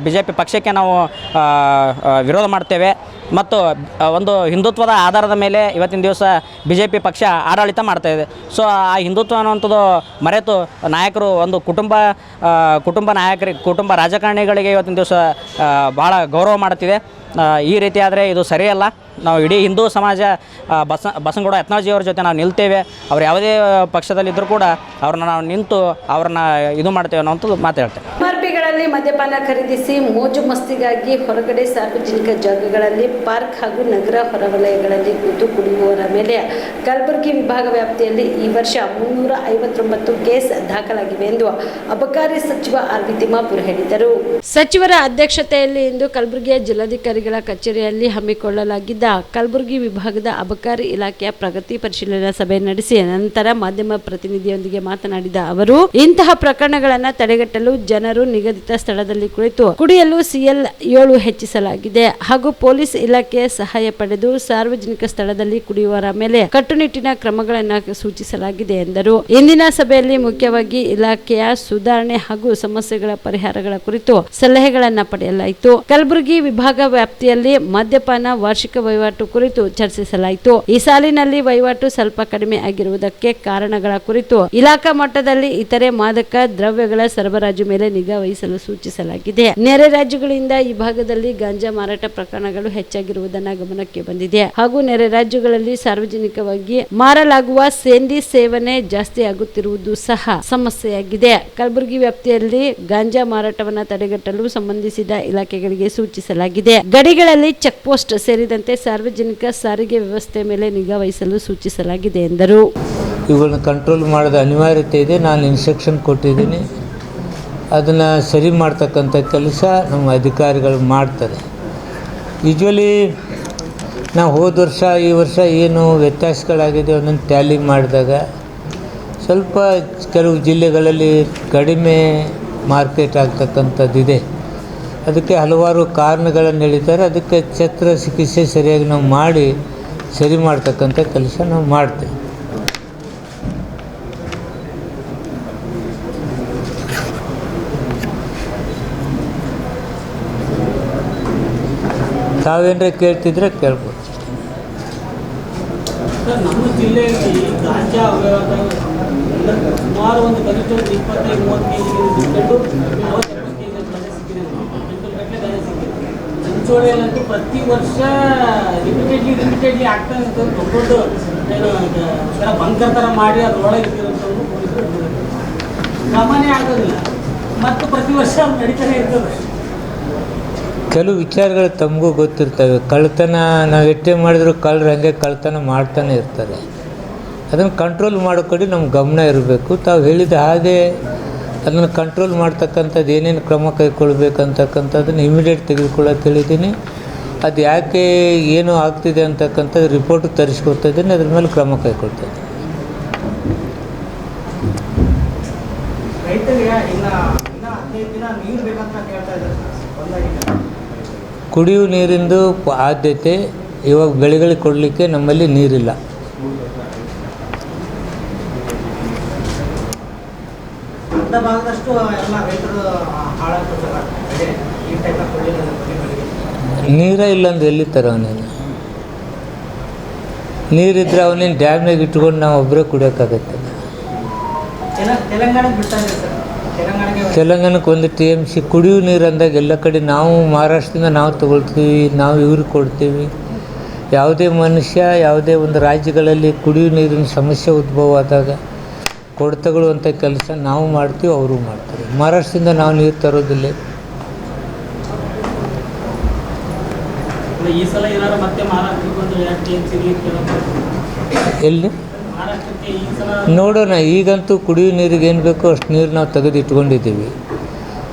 BJP ಪಕ್ಷಕ್ಕೆ ನಾವು ವಿರೋಧ ಮಾಡ್ತೇವೆ. ಮತ್ತು ಒಂದು ಹಿಂದುತ್ವದ ಆಧಾರದ ಮೇಲೆ ಇವತ್ತಿನ ದಿವಸ BJP ಪಕ್ಷ ಆಡಳಿತ ಮಾಡ್ತಾಯಿದೆ. ಸೊ ಆ ಹಿಂದುತ್ವ ಅನ್ನುವಂಥದ್ದು ಮರೆತು ನಾಯಕರು ಒಂದು ಕುಟುಂಬ ನಾಯಕರಿಗೆ, ಕುಟುಂಬ ರಾಜಕಾರಣಿಗಳಿಗೆ ಇವತ್ತಿನ ದಿವಸ ಭಾಳ ಗೌರವ ಮಾಡ್ತಿದೆ. ಈ ರೀತಿ ಆದರೆ ಇದು ಸರಿಯಲ್ಲ. ನಾವು ಇಡೀ ಹಿಂದೂ ಸಮಾಜ ಬಸನಗೌಡ ಯತ್ನಾಳ್ ಜಿ ಅವ್ರ ಜೊತೆ ನಾವು ನಿಲ್ತೇವೆ. ಅವ್ರು ಯಾವುದೇ ಪಕ್ಷದಲ್ಲಿದ್ದರೂ ಕೂಡ ಅವ್ರನ್ನ ನಾವು ನಿಂತು ಅವ್ರನ್ನ ಇದು ಮಾಡ್ತೇವೆ ಅನ್ನೋಂಥದ್ದು ಮಾತಾಡ್ತೇವೆ. MRPಗಳ ನಗರಗಳಲ್ಲಿ ಮದ್ಯಪಾನ ಖರೀದಿಸಿ ಮೋಜು ಮಸ್ತಿಗಾಗಿ ಹೊರಗಡೆ ಸಾರ್ವಜನಿಕ ಜಾಗಗಳಲ್ಲಿ ಪಾರ್ಕ್ ಹಾಗೂ ನಗರ ಹೊರವಲಯಗಳಲ್ಲಿ ಕೂತು ಕುಡಿಯುವವರ ಮೇಲೆ ಕಲಬುರಗಿ ವಿಭಾಗ ವ್ಯಾಪ್ತಿಯಲ್ಲಿ ಈ ವರ್ಷ 359 ಕೇಸ್ ದಾಖಲಾಗಿವೆ ಎಂದು ಅಬಕಾರಿ ಸಚಿವ ಆರ್.ವಿ. ತಿಮ್ಮಾಪುರ್ ಹೇಳಿದರು. ಸಚಿವರ ಅಧ್ಯಕ್ಷತೆಯಲ್ಲಿ ಇಂದು ಕಲಬುರಗಿಯ ಜಿಲ್ಲಾಧಿಕಾರಿಗಳ ಕಚೇರಿಯಲ್ಲಿ ಹಮ್ಮಿಕೊಳ್ಳಲಾಗಿದ್ದ ಕಲಬುರಗಿ ವಿಭಾಗದ ಅಬಕಾರಿ ಇಲಾಖೆಯ ಪ್ರಗತಿ ಪರಿಶೀಲನಾ ಸಭೆ ನಡೆಸಿ ನಂತರ ಮಾಧ್ಯಮ ಪ್ರತಿನಿಧಿಯೊಂದಿಗೆ ಮಾತನಾಡಿದ ಅವರು, ಇಂತಹ ಪ್ರಕರಣಗಳನ್ನು ತಡೆಗಟ್ಟಲು ಜನರು ನಿಗದಿತ ಸ್ಥಳದಲ್ಲಿ ಕುಳಿತು ಕುಡಿಯಲು ಸಿಎಲ್ 7 ಹೆಚ್ಚಿಸಲಾಗಿದೆ ಹಾಗೂ ಪೊಲೀಸ್ ಇಲಾಖೆಯ ಸಹಾಯ ಪಡೆದು ಸಾರ್ವಜನಿಕ ಸ್ಥಳದಲ್ಲಿ ಕುಡಿಯುವವರ ಮೇಲೆ ಕಟ್ಟುನಿಟ್ಟಿನ ಕ್ರಮಗಳನ್ನು ಸೂಚಿಸಲಾಗಿದೆ ಎಂದರು. ಇಂದಿನ ಸಭೆಯಲ್ಲಿ ಮುಖ್ಯವಾಗಿ ಇಲಾಖೆಯ ಸುಧಾರಣೆ ಹಾಗೂ ಸಮಸ್ಯೆಗಳ ಪರಿಹಾರಗಳ ಕುರಿತು ಸಲಹೆಗಳನ್ನು ಪಡೆಯಲಾಯಿತು. ಕಲಬುರಗಿ ವಿಭಾಗ ವ್ಯಾಪ್ತಿಯಲ್ಲಿ ಮದ್ಯಪಾನ ವಾರ್ಷಿಕ ವಹಿವಾಟು ಕುರಿತು ಚರ್ಚಿಸಲಾಯಿತು. ಈ ಸಾಲಿನಲ್ಲಿ ವಹಿವಾಟು ಸ್ವಲ್ಪ ಕಡಿಮೆ ಆಗಿರುವುದಕ್ಕೆ ಕಾರಣಗಳ ಕುರಿತು ಇಲಾಖಾ ಮಟ್ಟದಲ್ಲಿ ಇತರೆ ಮಾದಕ ದ್ರವ್ಯಗಳ ಸರಬರಾಜು ಮೇಲೆ ನಿಗಾ ವಹಿಸಲು ಸೂಚಿಸಲಾಗಿದೆ. ನೆರೆ ರಾಜ್ಯಗಳಿಂದ ಈ ಭಾಗದಲ್ಲಿ ಗಾಂಜಾ ಮಾರಾಟ ಪ್ರಕರಣಗಳು ಹೆಚ್ಚಾಗಿರುವುದನ್ನು ಗಮನಕ್ಕೆ ಬಂದಿದೆ ಹಾಗೂ ನೆರೆ ರಾಜ್ಯಗಳಲ್ಲಿ ಸಾರ್ವಜನಿಕವಾಗಿ ಮಾರಲಾಗುವ ಸೇಂದಿ ಸೇವನೆ ಜಾಸ್ತಿ ಆಗುತ್ತಿರುವುದು ಸಹ ಸಮಸ್ಯೆಯಾಗಿದೆ. ಕಲಬುರಗಿ ವ್ಯಾಪ್ತಿಯಲ್ಲಿ ಗಾಂಜಾ ಮಾರಾಟವನ್ನು ತಡೆಗಟ್ಟಲು ಸಂಬಂಧಿಸಿದ ಇಲಾಖೆಗಳಿಗೆ ಸೂಚಿಸಲಾಗಿದೆ. ಗಡಿಗಳಲ್ಲಿ ಚೆಕ್ ಪೋಸ್ಟ್ ಸೇರಿದಂತೆ ಸಾರ್ವಜನಿಕ ಸಾರಿಗೆ ವ್ಯವಸ್ಥೆ ಮೇಲೆ ನಿಗಾ ವಹಿಸಲು ಸೂಚಿಸಲಾಗಿದೆ ಎಂದರು. ಇವುಗಳನ್ನ ಕಂಟ್ರೋಲ್ ಮಾಡೋದು ಅನಿವಾರ್ಯತೆ ಇದೆ. ನಾನು ಇನ್ಸ್ಟ್ರಕ್ಷನ್ ಕೊಟ್ಟಿದ್ದೀನಿ. ಅದನ್ನು ಸರಿ ಮಾಡ್ತಕ್ಕಂಥ ಕೆಲಸ ನಮ್ಮ ಅಧಿಕಾರಿಗಳು ಮಾಡ್ತಾರೆ. ಯೂಶ್ವಲಿ ನಾವು ಹೋದ ವರ್ಷ ಈ ವರ್ಷ ಏನು ವ್ಯತ್ಯಾಸಗಳಾಗಿದೆ ಒಂದೊಂದು ಟ್ಯಾಲಿ ಮಾಡಿದಾಗ ಸ್ವಲ್ಪ ಕೆಲವು ಜಿಲ್ಲೆಗಳಲ್ಲಿ ಕಡಿಮೆ ಮಾರ್ಕೆಟ್ ಆಗ್ತಕ್ಕಂಥದ್ದಿದೆ. ಅದಕ್ಕೆ ಹಲವಾರು ಕಾರಣಗಳನ್ನು ಹೇಳಿದ್ದಾರೆ. ಅದಕ್ಕೆ ಛತ್ರ ಚಿಕಿತ್ಸೆ ಸರಿಯಾಗಿ ನಾವು ಮಾಡಿ ಸರಿ ಮಾಡ್ತಕ್ಕಂಥ ಕೆಲಸ ನಾವು ಮಾಡ್ತೇವೆ. ತಾವೇನರ ಕೇಳ್ತಿದ್ರೆ ಕೇಳ್ಬೋದು. ಸರ್, ನಮ್ಮ ಜಿಲ್ಲೆಯಲ್ಲಿ ಗಾಂಜಾ ಸುಮಾರು ಒಂದು ಕನಿಷ್ಠ 25-30 ಕೆಜಿ ಗಾಂಜಾ ಸಿಕ್ಕಿದೆ. ಚಿಂಚೋಳಿಯಲ್ಲಂತೂ ಪ್ರತಿ ವರ್ಷ ರಿಪೀಟೆಡ್ಲಿ ಆಗ್ತಾ ಇರ್ತದೆ. ದೊಡ್ಡ ಬಂಕರ್ ಥರ ಮಾಡಿ ಅದರೊಳಗೆ ಇಟ್ಟಿರೋಂಥವ್ರು ಗಮನೇ ಆಗೋದಿಲ್ಲ ಮತ್ತು ಪ್ರತಿ ವರ್ಷ ನಡೀತಾನೆ ಇರ್ತದೆ. ಕೆಲವು ವಿಚಾರಗಳು ತಮಗೂ ಗೊತ್ತಿರ್ತವೆ. ಕಳ್ತನ ನಾವು ಎಷ್ಟೇ ಮಾಡಿದ್ರು ಕಳ್ಳರು ಹಂಗೆ ಕಳ್ತನ ಮಾಡ್ತಾನೆ ಇರ್ತಾರೆ. ಅದನ್ನು ಕಂಟ್ರೋಲ್ ಮಾಡೋ ಕಡೆ ನಮ್ಗೆ ಗಮನ ಇರಬೇಕು. ತಾವು ಹೇಳಿದ ಹಾಗೆ ಅದನ್ನು ಕಂಟ್ರೋಲ್ ಮಾಡ್ತಕ್ಕಂಥದ್ದು ಏನೇನು ಕ್ರಮ ಕೈಗೊಳ್ಬೇಕಂತಕ್ಕಂಥದ್ದನ್ನು ಇಮಿಡಿಯೇಟ್ ತೆಗೆದುಕೊಳ್ಳೋಕೆ ಹೇಳಿದ್ದೀನಿ. ಅದು ಯಾಕೆ ಏನು ಆಗ್ತಿದೆ ಅಂತಕ್ಕಂಥದ್ದು ರಿಪೋರ್ಟ್ ತರಿಸ್ಕೊಡ್ತಾ ಇದ್ದೀನಿ. ಅದ್ರ ಮೇಲೆ ಕ್ರಮ ಕೈಗೊಳ್ತಾ ಇದ್ದೀನಿ. ಕುಡಿಯುವ ನೀರಿಂದು ಆದ್ಯತೆ ಇವಾಗ ಬೆಳೆಗಳಿಗೆ ಕೊಡಲಿಕ್ಕೆ ನಮ್ಮಲ್ಲಿ ನೀರಿಲ್ಲ. ನೀರೇ ಇಲ್ಲಂದ್ರೆ ಎಲ್ಲಿ ತರೋನೇನು? ನೀರಿದ್ರೆ ಅವನೇನು ಡ್ಯಾಮ್ನಾಗ ಇಟ್ಕೊಂಡು ನಾವು ಒಬ್ಬರೇ ಕುಡಿಯೋಕ್ಕಾಗತ್ತೆ. ತೆಲಂಗಾಣಕ್ಕೆ ಒಂದು TMC ಕುಡಿಯುವ ನೀರು ಅಂದಾಗ ಎಲ್ಲ ಕಡೆ ನಾವು ಮಹಾರಾಷ್ಟ್ರದಿಂದ ನಾವು ತೊಗೊಳ್ತೀವಿ, ನಾವು ಇವ್ರಿಗೆ ಕೊಡ್ತೀವಿ. ಯಾವುದೇ ಮನುಷ್ಯ ಯಾವುದೇ ಒಂದು ರಾಜ್ಯಗಳಲ್ಲಿ ಕುಡಿಯುವ ನೀರಿನ ಸಮಸ್ಯೆ ಉದ್ಭವ ಆದಾಗ ಕೊಡ್ತಗೊಳ್ಳುವಂಥ ಕೆಲಸ ನಾವು ಮಾಡ್ತೀವಿ, ಅವರು ಮಾಡ್ತಾರೆ. ಮಹಾರಾಷ್ಟ್ರದಿಂದ ನಾವು ನೀರು ತರೋದಿಲ್ಲ. ಈ ಸಲ ಏನಾದ್ರು ಮತ್ತೆ ಎಲ್ಲಿ ನೋಡೋಣ. ಈಗಂತೂ ಕುಡಿಯುವ ನೀರಿಗೆ ಏನು ಬೇಕೋ ಅಷ್ಟು ನೀರು ನಾವು ತೆಗೆದು ಇಟ್ಕೊಂಡಿದ್ದೀವಿ.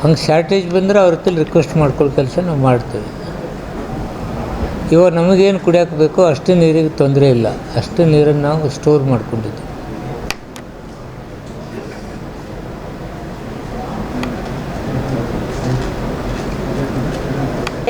ಹಂಗೆ ಶಾರ್ಟೇಜ್ ಬಂದರೆ ಅವ್ರ ಹತ್ರ ರಿಕ್ವೆಸ್ಟ್ ಮಾಡ್ಕೊಳ್ಳೋ ಕೆಲಸ ನಾವು ಮಾಡ್ತೀವಿ. ಇವಾಗ ನಮಗೇನು ಕುಡಿಯೋಕೆ ಬೇಕೋ ಅಷ್ಟು ನೀರಿಗೆ ತೊಂದರೆ ಇಲ್ಲ. ಅಷ್ಟು ನೀರನ್ನು ನಾವು ಸ್ಟೋರ್ ಮಾಡ್ಕೊಂಡಿದ್ದೀವಿ.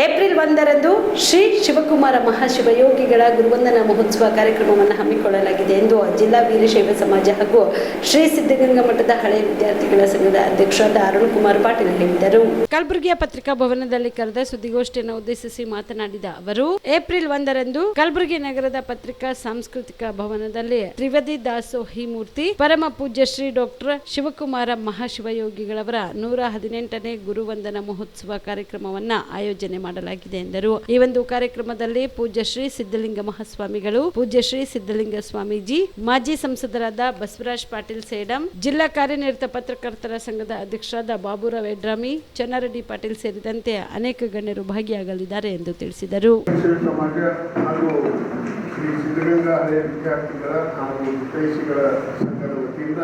ಏಪ್ರಿಲ್ 1ರಂದು ಶ್ರೀ ಶಿವಕುಮಾರ ಮಹಾಶಿವಯೋಗಿಗಳ ಗುರುವಂದನಾ ಮಹೋತ್ಸವ ಕಾರ್ಯಕ್ರಮವನ್ನು ಹಮ್ಮಿಕೊಳ್ಳಲಾಗಿದೆ ಎಂದು ಜಿಲ್ಲಾ ವೀರಶೈವ ಸಮಾಜ ಹಾಗೂ ಶ್ರೀ ಸಿದ್ಧಗಂಗಾ ಮಠದ ಹಳೆಯ ವಿದ್ಯಾರ್ಥಿಗಳ ಸಂಘದ ಅಧ್ಯಕ್ಷರಾದ ಅರುಣ್ ಕುಮಾರ್ ಪಾಟೀಲ್ ಹೇಳಿದರು. ಕಲಬುರಗಿಯ ಪತ್ರಿಕಾ ಭವನದಲ್ಲಿ ಕರೆದ ಸುದ್ದಿಗೋಷ್ಠಿಯನ್ನು ಉದ್ದೇಶಿಸಿ ಮಾತನಾಡಿದ ಅವರು, ಏಪ್ರಿಲ್ 1ರಂದು ಕಲಬುರಗಿ ನಗರದ ಪತ್ರಿಕಾ ಸಾಂಸ್ಕೃತಿಕ ಭವನದಲ್ಲಿ ತ್ರಿವೇದಿ ದಾಸೋಹಿ ಮೂರ್ತಿ ಪರಮ ಪೂಜ್ಯ ಶ್ರೀ ಡಾಕ್ಟರ್ ಶಿವಕುಮಾರ ಮಹಾಶಿವಯೋಗಿಗಳವರ 118ನೇ ಗುರುವಂದನಾ ಮಹೋತ್ಸವ ಕಾರ್ಯಕ್ರಮವನ್ನು ಆಯೋಜನೆ ಮಾಡಲಾಗಿದೆ ಎಂದರು. ಈ ಒಂದು ಕಾರ್ಯಕ್ರಮದಲ್ಲಿ ಪೂಜ್ಯ ಶ್ರೀ ಸಿದ್ಧಲಿಂಗ ಮಹಾಸ್ವಾಮಿಗಳು, ಪೂಜ್ಯ ಶ್ರೀ ಸಿದ್ಧಲಿಂಗ ಸ್ವಾಮೀಜಿ, ಮಾಜಿ ಸಂಸದರಾದ ಬಸವರಾಜ್ ಪಾಟೀಲ್ ಸೇಡಂ, ಜಿಲ್ಲಾ ಕಾರ್ಯನಿರತ ಪತ್ರಕರ್ತರ ಸಂಘದ ಅಧ್ಯಕ್ಷರಾದ ಬಾಬುರಾವ್ ಯಡ್ರಾಮಿ, ಚನ್ನಾರೆಡ್ಡಿ ಪಾಟೀಲ್ ಸೇರಿದಂತೆ ಅನೇಕ ಗಣ್ಯರು ಭಾಗಿಯಾಗಲಿದ್ದಾರೆ ಎಂದು ತಿಳಿಸಿದರು. ಸಮಾಜ ಹಾಗೂ ಶ್ರೀ ಸಿದ್ಧಗಂಗ ಹಳೆಯ ವಿದ್ಯಾರ್ಥಿಗಳ ಹಾಗೂ ಹಿತೈಷಿಗಳ ಸಂಘದ ವತಿಯಿಂದ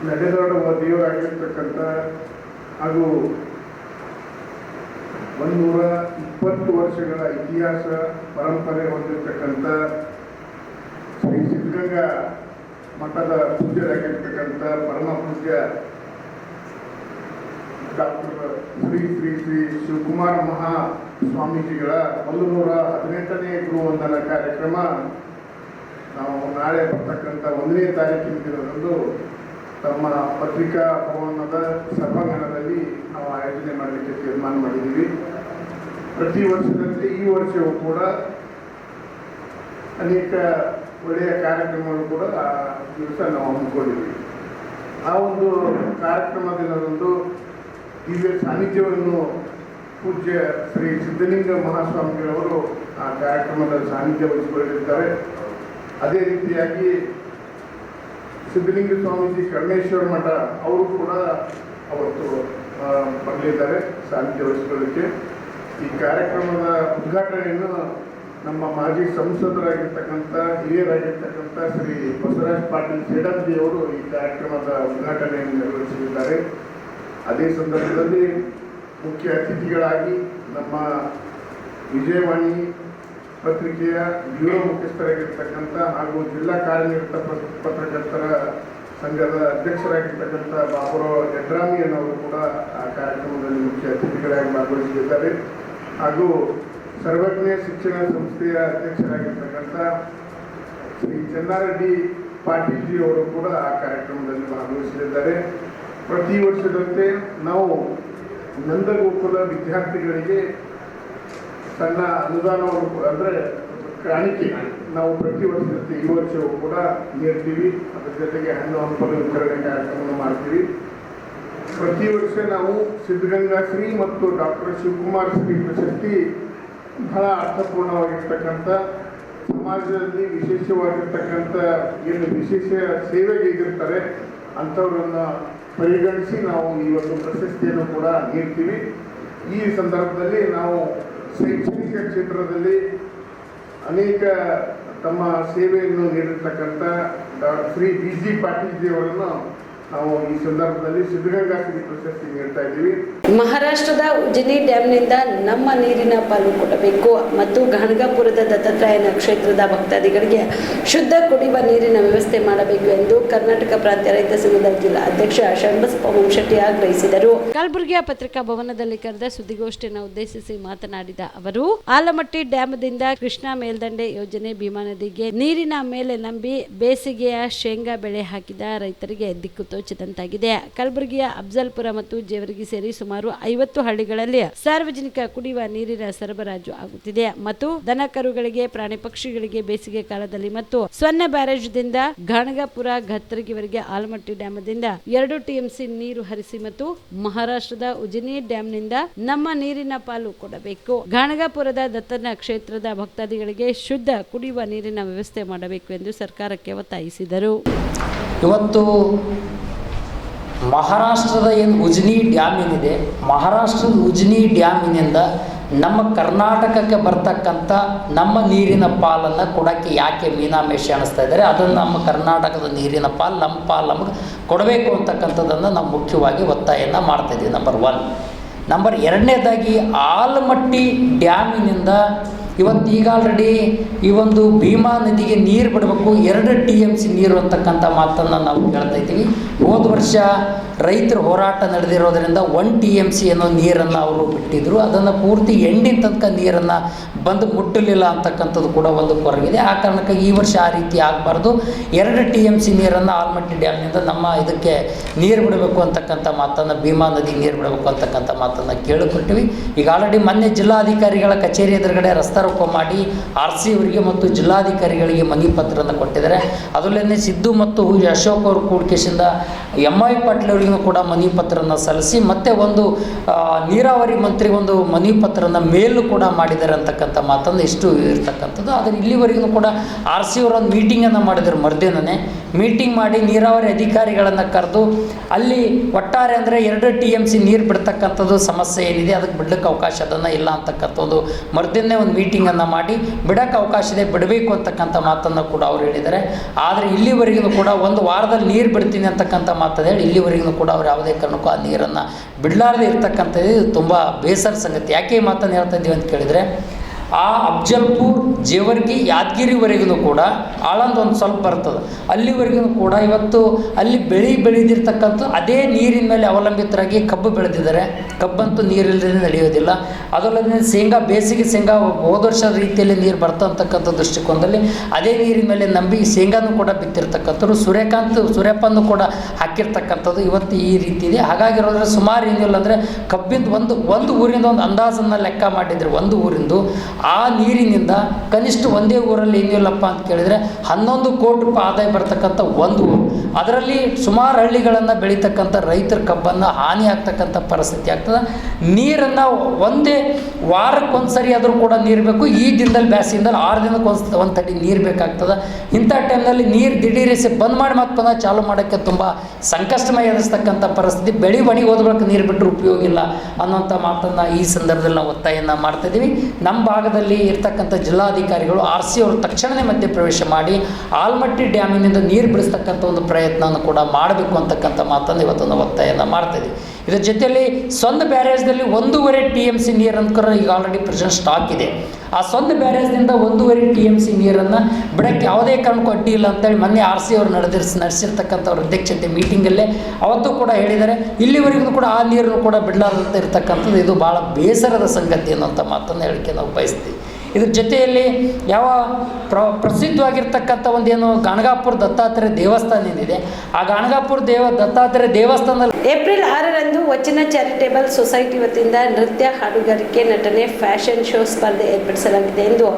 ನಡೆದಾಡುವ ದೇವರಾಗಿರ್ತಕ್ಕಂಥ ಹಾಗೂ 120 ವರ್ಷಗಳ ಇತಿಹಾಸ ಪರಂಪರೆ ಹೊಂದಿರತಕ್ಕಂಥ ಶ್ರೀ ಸಿದ್ಧಗಂಗಾ ಮಠದ ಪೂಜ್ಯರಾಗಿರ್ತಕ್ಕಂಥ ಪರಮ ಪೂಜ್ಯ ಡಾಕ್ಟರ್ ಶ್ರೀ ಶ್ರೀ ಶ್ರೀ ಶಿವಕುಮಾರ ಮಹಾ ಸ್ವಾಮೀಜಿಗಳ 118ನೇ ಗುರುವಂದನಾ ಕಾರ್ಯಕ್ರಮ ನಾವು ನಾಳೆ ಬರ್ತಕ್ಕಂಥ 1ನೇ ತಾರೀಕಿನ ದಿನದಂದು ತಮ್ಮ ಪತ್ರಿಕಾ ಭವನದ ಸಭಾಂಗಣದಲ್ಲಿ ನಾವು ಆಯೋಜನೆ ಮಾಡಲಿಕ್ಕೆ ತೀರ್ಮಾನ ಮಾಡಿದ್ದೀವಿ. ಪ್ರತಿ ವರ್ಷದಂತೆ ಈ ವರ್ಷವೂ ಕೂಡ ಅನೇಕ ಒಳ್ಳೆಯ ಕಾರ್ಯಕ್ರಮಗಳು ಕೂಡ ಆ ದಿವಸ ನಾವು ಹಮ್ಮಿಕೊಂಡಿದ್ದೀವಿ. ಆ ಒಂದು ಕಾರ್ಯಕ್ರಮ ದಿನದಂದು ದಿವ್ಯ ಸಾನ್ನಿಧ್ಯವನ್ನು ಪೂಜ್ಯ ಶ್ರೀ ಸಿದ್ಧಲಿಂಗ ಮಹಾಸ್ವಾಮಿಗಳವರು ಆ ಕಾರ್ಯಕ್ರಮದ ಸಾನ್ನಿಧ್ಯ ವಹಿಸಿಕೊಳ್ಳಲಿದ್ದಾರೆ. ಅದೇ ರೀತಿಯಾಗಿ ಸಿದ್ಧಲಿಂಗ ಸ್ವಾಮೀಜಿ ಕರ್ಮೇಶ್ವರ ಮಠ ಅವರು ಕೂಡ ಅವತ್ತು ಬರಲಿದ್ದಾರೆ ಸಾನ್ನಿಧ್ಯ ವಹಿಸಿಕೊಳ್ಳಲಿಕ್ಕೆ. ಈ ಕಾರ್ಯಕ್ರಮದ ಉದ್ಘಾಟನೆಯನ್ನು ನಮ್ಮ ಮಾಜಿ ಸಂಸದರಾಗಿರ್ತಕ್ಕಂಥ ಹಿರಿಯರಾಗಿರ್ತಕ್ಕಂಥ ಶ್ರೀ ಬಸವರಾಜ್ ಪಾಟೀಲ್ ಸೇಡಂಜಿ ಅವರು ಈ ಕಾರ್ಯಕ್ರಮದ ಉದ್ಘಾಟನೆಯನ್ನು ನೆರವೇರಿಸಲಿದ್ದಾರೆ. ಅದೇ ಸಂದರ್ಭದಲ್ಲಿ ಮುಖ್ಯ ಅತಿಥಿಗಳಾಗಿ ನಮ್ಮ ವಿಜಯವಾಣಿ ಪತ್ರಿಕೆಯ ಬ್ಯೂರೋ ಮುಖ್ಯಸ್ಥರಾಗಿರ್ತಕ್ಕಂಥ ಹಾಗೂ ಜಿಲ್ಲಾ ಕಾರ್ಯನಿರತ ಪತ್ರಕರ್ತರ ಸಂಘದ ಅಧ್ಯಕ್ಷರಾಗಿರ್ತಕ್ಕಂಥ ಬಾಬುರಾವ್ ಯಡ್ರಾಮಿಯನ್ನವರು ಕೂಡ ಆ ಕಾರ್ಯಕ್ರಮದಲ್ಲಿ ಮುಖ್ಯ ಅತಿಥಿಗಳಾಗಿ ಭಾಗವಹಿಸಲಿದ್ದಾರೆ. ಹಾಗೂ ಸರ್ವಜ್ಞ ಶಿಕ್ಷಣ ಸಂಸ್ಥೆಯ ಅಧ್ಯಕ್ಷರಾಗಿರ್ತಕ್ಕಂಥ ಶ್ರೀ ಚನ್ನಾರೆಡ್ಡಿ ಪಾಟೀಲ್ಜಿ ಅವರು ಕೂಡ ಆ ಕಾರ್ಯಕ್ರಮದಲ್ಲಿ ಭಾಗವಹಿಸಲಿದ್ದಾರೆ. ಪ್ರತಿ ವರ್ಷದಂತೆ ನಾವು ನಂದಗೋಕುಲ ವಿದ್ಯಾರ್ಥಿಗಳಿಗೆ ಸಣ್ಣ ಅನುದಾನವನ್ನು ಅಂದರೆ ಕಾಣಿಕೆ ನಾವು ಪ್ರತಿ ವರ್ಷದಂತೆ ಈ ವರ್ಷವೂ ಕೂಡ ನೀಡ್ತೀವಿ. ಅದರ ಜೊತೆಗೆ ಹಣ್ಣು ಹಂಪಲ ವಿತರಣೆ ಕಾರ್ಯಕ್ರಮವನ್ನು ಮಾಡ್ತೀವಿ. ಪ್ರತಿ ವರ್ಷ ನಾವು ಸಿದ್ಧಗಂಗಾ ಶ್ರೀ ಮತ್ತು ಡಾಕ್ಟರ್ ಶಿವಕುಮಾರ್ ಶ್ರೀ ಪ್ರಶಸ್ತಿ ಬಹಳ ಅರ್ಥಪೂರ್ಣವಾಗಿರ್ತಕ್ಕಂಥ ಸಮಾಜದಲ್ಲಿ ವಿಶೇಷವಾಗಿರ್ತಕ್ಕಂಥ ಏನು ವಿಶೇಷ ಸೇವೆಗೆ ಇದಿರ್ತಾರೆ ಅಂಥವ್ರನ್ನು ಪರಿಗಣಿಸಿ ನಾವು ಈ ಒಂದು ಪ್ರಶಸ್ತಿಯನ್ನು ಕೂಡ ನೀಡ್ತೀವಿ. ಈ ಸಂದರ್ಭದಲ್ಲಿ ನಾವು ಶೈಕ್ಷಣಿಕ ಕ್ಷೇತ್ರದಲ್ಲಿ ಅನೇಕ ತಮ್ಮ ಸೇವೆಯನ್ನು ನೀಡಿರ್ತಕ್ಕಂಥ ಶ್ರೀ BG ಪಾಟೀಲ್ಜಿ ಅವರನ್ನು ನಾವು ಈ ಸಂದರ್ಭದಲ್ಲಿ ಸಿದ್ಧಗಂಗಾ ಶ್ರೀ ಪ್ರಶಸ್ತಿ ನೀಡ್ತಾ ಇದ್ದೀವಿ. ಮಹಾರಾಷ್ಟ್ರದ ಉಜ್ಜಿನಿ ಡ್ಯಾಂನಿಂದ ನಮ್ಮ ನೀರಿನ ಪಾಲು ಕೊಡಬೇಕು ಮತ್ತು ಗಣಗಾಪುರದ ದತ್ತಾತ್ರೇಯನ ಕ್ಷೇತ್ರದ ಭಕ್ತಾದಿಗಳಿಗೆ ಶುದ್ಧ ಕುಡಿಯುವ ನೀರಿನ ವ್ಯವಸ್ಥೆ ಮಾಡಬೇಕು ಎಂದು ಕರ್ನಾಟಕ ಪ್ರಾಂತ್ಯ ರೈತ ಸಂಘದ ಜಿಲ್ಲಾ ಅಧ್ಯಕ್ಷ ಷಣ್ಬಸಪ್ಪ ವಂಶೆಟ್ಟಿ ಆಗ್ರಹಿಸಿದರು. ಕಲಬುರಗಿಯ ಪತ್ರಿಕಾ ಭವನದಲ್ಲಿ ಕರೆದ ಸುದ್ದಿಗೋಷ್ಠಿಯನ್ನು ಉದ್ದೇಶಿಸಿ ಮಾತನಾಡಿದ ಅವರು, ಆಲಮಟ್ಟಿ ಡ್ಯಾಂದಿಂದ ಕೃಷ್ಣಾ ಮೇಲ್ದಂಡೆ ಯೋಜನೆ ಭೀಮಾ ನದಿಗೆ ನೀರಿನ ಮೇಲೆ ನಂಬಿ ಬೇಸಿಗೆಯ ಶೇಂಗಾ ಬೆಳೆ ಹಾಕಿದ ರೈತರಿಗೆ ದಿಕ್ಕು ತೋಚದಂತಾಗಿದೆ. ಕಲಬುರಗಿಯ ಅಫ್ಜಲ್ಪುರ ಮತ್ತು ಜೇವರ್ಗಿ ಸೇರಿ ಸುಮಾರು 50 ಹಳ್ಳಿಗಳಲ್ಲಿ ಸಾರ್ವಜನಿಕ ಕುಡಿಯುವ ನೀರಿನ ಸರಬರಾಜು ಆಗುತ್ತಿದೆ ಮತ್ತು ದನ ಕರುಗಳಿಗೆ, ಪ್ರಾಣಿ ಪಕ್ಷಿಗಳಿಗೆ ಬೇಸಿಗೆ ಕಾಲದಲ್ಲಿ ಮತ್ತು ಸೊನ್ನೆ ಬ್ಯಾರೇಜ್ದಿಂದ ಗಣಗಾಪುರ ಗತ್ತರಗಿವರೆಗೆ ಆಲಮಟ್ಟಿ ಡ್ಯಾಂದಿಂದ 2 TMC ನೀರು ಹರಿಸಿ ಮತ್ತು ಮಹಾರಾಷ್ಟ್ರದ ಉಜ್ಜಿನಿ ಡ್ಯಾಂನಿಂದ ನಮ್ಮ ನೀರಿನ ಪಾಲು ಕೊಡಬೇಕು. ಗಣಗಾಪುರದ ದತ್ತನ ಕ್ಷೇತ್ರದ ಭಕ್ತಾದಿಗಳಿಗೆ ಶುದ್ಧ ಕುಡಿಯುವ ನೀರಿನ ವ್ಯವಸ್ಥೆ ಮಾಡಬೇಕು ಎಂದು ಸರ್ಕಾರಕ್ಕೆ ಒತ್ತಾಯಿಸಿದರು. ಇವತ್ತು ಮಹಾರಾಷ್ಟ್ರದ ಏನು ಉಜ್ನಿ ಡ್ಯಾಮ್ ಏನಿದೆ, ಮಹಾರಾಷ್ಟ್ರದ ಉಜ್ನಿ ಡ್ಯಾಮಿನಿಂದ ನಮ್ಮ ಕರ್ನಾಟಕಕ್ಕೆ ಬರ್ತಕ್ಕಂಥ ನಮ್ಮ ನೀರಿನ ಪಾಲನ್ನು ಕೊಡೋಕ್ಕೆ ಯಾಕೆ ಮೀನಾಮೇಷ ಅನ್ನಿಸ್ತಾ ಇದ್ದಾರೆ. ಅದನ್ನು ನಮ್ಮ ಕರ್ನಾಟಕದ ನೀರಿನ ಪಾಲು ನಮಗೆ ಕೊಡಬೇಕು ಅಂತಕ್ಕಂಥದ್ದನ್ನು ನಾವು ಮುಖ್ಯವಾಗಿ ಒತ್ತಾಯವನ್ನು ಮಾಡ್ತಾಯಿದ್ದೀವಿ. ನಂಬರ್ 1. ನಂಬರ್ 2ನೇದಾಗಿ ಆಲಮಟ್ಟಿ ಡ್ಯಾಮಿನಿಂದ ಇವತ್ತು ಈಗ ಆಲ್ರೆಡಿ ಈ ಒಂದು ಭೀಮಾ ನದಿಗೆ ನೀರು ಬಿಡಬೇಕು, 2 TMC ನೀರು ಅಂತಕ್ಕಂಥ ಮಾತನ್ನು ನಾವು ಕೇಳ್ತಾ ಇದ್ದೀವಿ. ಹೋದ ವರ್ಷ ರೈತರ ಹೋರಾಟ ನಡೆದಿರೋದ್ರಿಂದ 1 TMC ಅನ್ನೋ ನೀರನ್ನು ಅವರು ಬಿಟ್ಟಿದ್ದರು. ಅದನ್ನು ಪೂರ್ತಿ ಎಂಡಿನ ತನಕ ನೀರನ್ನು ಬಂದು ಮುಟ್ಟಲಿಲ್ಲ ಅಂತಕ್ಕಂಥದ್ದು ಕೂಡ ಒಂದು ಕೊರಗಿದೆ. ಆ ಕಾರಣಕ್ಕಾಗಿ ಈ ವರ್ಷ ಆ ರೀತಿ ಆಗಬಾರ್ದು. 2 TMC ನೀರನ್ನು ಆಲಮಟ್ಟಿ ಡ್ಯಾಮ್ನಿಂದ ನಮ್ಮ ಇದಕ್ಕೆ ನೀರು ಬಿಡಬೇಕು ಅಂತಕ್ಕಂಥ ಮಾತನ್ನು, ಭೀಮಾ ನದಿಗೆ ನೀರು ಬಿಡಬೇಕು ಅಂತಕ್ಕಂಥ ಮಾತನ್ನು ಕೇಳಿಕೊಟ್ಟಿವಿ. ಈಗ ಆಲ್ರೆಡಿ ಮೊನ್ನೆ ಜಿಲ್ಲಾಧಿಕಾರಿಗಳ ಕಚೇರಿ ಎದುರುಗಡೆ ರಸ್ತಾ ಲೋಕಾರ್ಪಣೆ ಮಾಡಿ RC ಅವರಿಗೆ ಮತ್ತು ಜಿಲ್ಲಾಧಿಕಾರಿಗಳಿಗೆ ಮನವಿ ಪತ್ರವನ್ನು ಕೊಟ್ಟಿದ್ದಾರೆ. ಅದರಲ್ಲೇ ಸಿದ್ದು ಮತ್ತು ಅಶೋಕ್ ಅವರು ಕೂಡಿಕೆಸಿಂದ MI ಪಾಟೀಲ್ ಅವರಿಗೂ ಕೂಡ ಮನವಿ ಪತ್ರವನ್ನು ಸಲ್ಲಿಸಿ ಮತ್ತೆ ಒಂದು ನೀರಾವರಿ ಮಂತ್ರಿ ಒಂದು ಮನವಿ ಪತ್ರವನ್ನು ಮೇಲೂ ಕೂಡ ಮಾಡಿದ್ದಾರೆ ಅಂತಕ್ಕಂಥ ಮಾತನ್ನು ಇಷ್ಟು ಇರ್ತಕ್ಕಂಥದ್ದು. ಆದರೆ ಇಲ್ಲಿವರೆಗೂ ಕೂಡ RC ಅವರು ಒಂದು ಮೀಟಿಂಗನ್ನು ಮಾಡಿದರು. ಮರುದಿನನೇ ಮೀಟಿಂಗ್ ಮಾಡಿ ನೀರಾವರಿ ಅಧಿಕಾರಿಗಳನ್ನು ಕರೆದು ಅಲ್ಲಿ ಒಟ್ಟಾರೆ ಅಂದರೆ 2 TMC ನೀರು ಬಿಡ್ತಕ್ಕಂಥದ್ದು ಸಮಸ್ಯೆ ಏನಿದೆ ಅದಕ್ಕೆ ಬಿಡ್ಲಿಕ್ಕೆ ಅವಕಾಶ ಅದನ್ನು ಇಲ್ಲ ಅಂತಕ್ಕಂಥದ್ದು ಮರುದಿನೇ ಒಂದು ಮೀಟಿಂಗನ್ನು ಮಾಡಿ ಬಿಡೋಕ್ಕೆ ಅವಕಾಶ ಇದೆ, ಬಿಡಬೇಕು ಅಂತಕ್ಕಂಥ ಮಾತನ್ನು ಕೂಡ ಅವ್ರು ಹೇಳಿದ್ದಾರೆ. ಆದರೆ ಇಲ್ಲಿವರೆಗೂ ಕೂಡ ಒಂದು ವಾರದಲ್ಲಿ ನೀರು ಬಿಡ್ತೀನಿ ಅಂತಕ್ಕಂಥ ಮಾತನ್ನು ಹೇಳಿ ಇಲ್ಲಿವರೆಗೂ ಕೂಡ ಅವ್ರು ಯಾವುದೇ ಕಾರಣಕ್ಕೂ ಆ ನೀರನ್ನು ಬಿಡಲಾರದೆ ಇರ್ತಕ್ಕಂಥದ್ದು ಇದು ತುಂಬ ಬೇಸರ ಸಂಗತಿ. ಯಾಕೆ ಈ ಮಾತನ್ನು ಹೇಳ್ತಾ ಇದ್ದೀವಿ ಅಂತ ಕೇಳಿದರೆ ಆ ಅಫ್ಜಲ್ಪುರ್ ಜೇವರ್ಗಿ ಯಾದಗಿರಿವರೆಗೂ ಕೂಡ ಆಳಂದ ಒಂದು ಸ್ವಲ್ಪ ಬರ್ತದೆ, ಅಲ್ಲಿವರೆಗೂ ಕೂಡ ಇವತ್ತು ಅಲ್ಲಿ ಬೆಳೆದಿರ್ತಕ್ಕಂಥ ಅದೇ ನೀರಿನ ಮೇಲೆ ಅವಲಂಬಿತರಾಗಿ ಕಬ್ಬು ಬೆಳೆದಿದ್ದಾರೆ. ಕಬ್ಬಂತೂ ನೀರಿಲ್ಲದೆ ನಡೆಯೋದಿಲ್ಲ. ಅದಲ್ಲದೆ ಶೇಂಗಾ, ಬೇಸಿಗೆ ಶೇಂಗಾ ಹೋದ ವರ್ಷದ ರೀತಿಯಲ್ಲಿ ನೀರು ಬರ್ತಕ್ಕಂಥ ದೃಷ್ಟಿಕೋನದಲ್ಲಿ ಅದೇ ನೀರಿನ ಮೇಲೆ ನಂಬಿ ಶೇಂಗಾನು ಕೂಡ ಬಿತ್ತಿರ್ತಕ್ಕಂಥವ್ರು, ಸೂರ್ಯಪಾನ ಕೂಡ ಹಾಕಿರ್ತಕ್ಕಂಥದ್ದು ಇವತ್ತು ಈ ರೀತಿ ಇದೆ. ಹಾಗಾಗಿರೋದ್ರೆ ಸುಮಾರು ಏನಿಲ್ಲ ಅಂದರೆ ಕಬ್ಬಿಂದು ಒಂದು ಊರಿಂದ ಒಂದು ಅಂದಾಜನ್ನು ಲೆಕ್ಕ ಮಾಡಿದರೆ ಒಂದು ಊರಿಂದು ಆ ನೀರಿನಿಂದ ಕನಿಷ್ಠ ಒಂದೇ ಊರಲ್ಲಿ ಏನಿಲ್ಲಪ್ಪ ಅಂತ ಕೇಳಿದರೆ 11 ಕೋಟಿ ರೂಪಾಯಿ ಆದಾಯ ಬರ್ತಕ್ಕಂಥ ಒಂದು ಊರು. ಅದರಲ್ಲಿ ಸುಮಾರು ಹಳ್ಳಿಗಳನ್ನು ಬೆಳೀತಕ್ಕಂಥ ರೈತರ ಕಬ್ಬನ್ನು ಹಾನಿ ಆಗ್ತಕ್ಕಂಥ ಪರಿಸ್ಥಿತಿ ಆಗ್ತದೆ. ನೀರನ್ನು ಒಂದೇ ವಾರಕ್ಕೊಂದು ಸರಿ ಆದರೂ ಕೂಡ ನೀರು ಬೇಕು. ಈ ದಿನದಲ್ಲಿ ಬ್ಯಾಸಿಂದಲ್ಲಿ 6 ದಿನಕ್ಕೆ ಒಂದು ತಡಿ ನೀರು ಬೇಕಾಗ್ತದೆ. ಇಂಥ ಟೈಮ್ನಲ್ಲಿ ನೀರು ದಿಢೀರಿಸಿ ಬಂದ್ ಮಾಡಿ ಮತ್ತೆ ಪುನಃ ಚಾಲು ಮಾಡೋಕ್ಕೆ ತುಂಬ ಸಂಕಷ್ಟಮಯ ಎದುರಿಸ್ತಕ್ಕಂಥ ಪರಿಸ್ಥಿತಿ. ಬೆಳೆ ಒಣಗಿ ಹೋದ ಬಳಿಕ ನೀರು ಬಿಟ್ಟರೆ ಉಪಯೋಗ ಇಲ್ಲ ಅನ್ನೋಂಥ ಮಾತನ್ನು ಈ ಸಂದರ್ಭದಲ್ಲಿ ನಾವು ಒತ್ತಾಯವನ್ನು ಮಾಡ್ತಾಯಿದ್ದೀವಿ. ನಮ್ಮ ಭಾಗದಲ್ಲಿ ಇರ್ತಕ್ಕಂಥ ಜಿಲ್ಲಾಧಿಕಾರಿಗಳು RC ಅವರು ತಕ್ಷಣವೇ ಮಧ್ಯಪ್ರವೇಶ ಮಾಡಿ ಆಲ್ಮಟ್ಟಿ ಡ್ಯಾಮಿನಿಂದ ನೀರು ಬಿಡಿಸ್ತಕ್ಕಂಥ ಒಂದು ಪ್ರಯತ್ನವನ್ನು ಕೂಡ ಮಾಡಬೇಕು ಅಂತಕ್ಕಂಥ ಮಾತನ್ನು ಇವತ್ತು ನಾವು ಒತ್ತಾಯವನ್ನು ಮಾಡ್ತಾಯಿದ್ದೀವಿ. ಇದರ ಜೊತೆಯಲ್ಲಿ ಸೊಂದ ಬ್ಯಾರೇಜ್ದಲ್ಲಿ 1.5 TMC ನೀರು ಅಂದ್ಕರ ಈಗ ಆಲ್ರೆಡಿ ಪ್ರೆಸೆಂಟ್ ಸ್ಟಾಕ್ ಇದೆ. ಆ ಸೊಂದ ಬ್ಯಾರೇಜ್ನಿಂದ 1.5 TMC ನೀರನ್ನು ಬಿಡೋಕ್ಕೆ ಯಾವುದೇ ಕಾರಣಕ್ಕೂ ಅಡ್ಡಿ ಇಲ್ಲ ಅಂತೇಳಿ ಮೊನ್ನೆ RC ಅವರು ನಡೆಸಿರ್ತಕ್ಕಂಥವ್ರ ಅಧ್ಯಕ್ಷತೆ ಮೀಟಿಂಗಲ್ಲೇ ಅವತ್ತು ಕೂಡ ಹೇಳಿದ್ದಾರೆ. ಇಲ್ಲಿವರೆಗೂ ಕೂಡ ಆ ನೀರನ್ನು ಕೂಡ ಬಿಡಲಾರ್ದಂತೆ ಇರ್ತಕ್ಕಂಥದ್ದು ಇದು ಭಾಳ ಬೇಸರದ ಸಂಗತಿ ಅನ್ನೋಂಥ ಮಾತನ್ನು ಹೇಳಿಕೆ ನಾವು ಬಯಸ್ತೀವಿ. ಇದ್ರ ಜೊತೆಯಲ್ಲಿ ಯಾವ ಪ್ರಸಿದ್ಧವಾಗಿರ್ತಕ್ಕಂಥ ಒಂದೇನು ಗಾಣಗಾಪುರ ದತ್ತಾತ್ರೇಯ ದೇವಸ್ಥಾನ ಏನಿದೆ, ಆ ಗಾಣಗಾಪುರ ದತ್ತಾತ್ರೇಯ ದೇವಸ್ಥಾನದಲ್ಲಿ ಏಪ್ರಿಲ್ 6ರಂದು ವಚನ ಚಾರಿಟೇಬಲ್ ಸೊಸೈಟಿ ವತಿಯಿಂದ ನೃತ್ಯ, ಹಾಡುಗಾರಿಕೆ, ನಟನೆ, ಫ್ಯಾಷನ್ ಶೋ ಸ್ಪರ್ಧೆ ಏರ್ಪಡಿಸಲಾಗಿದೆ ಎಂದು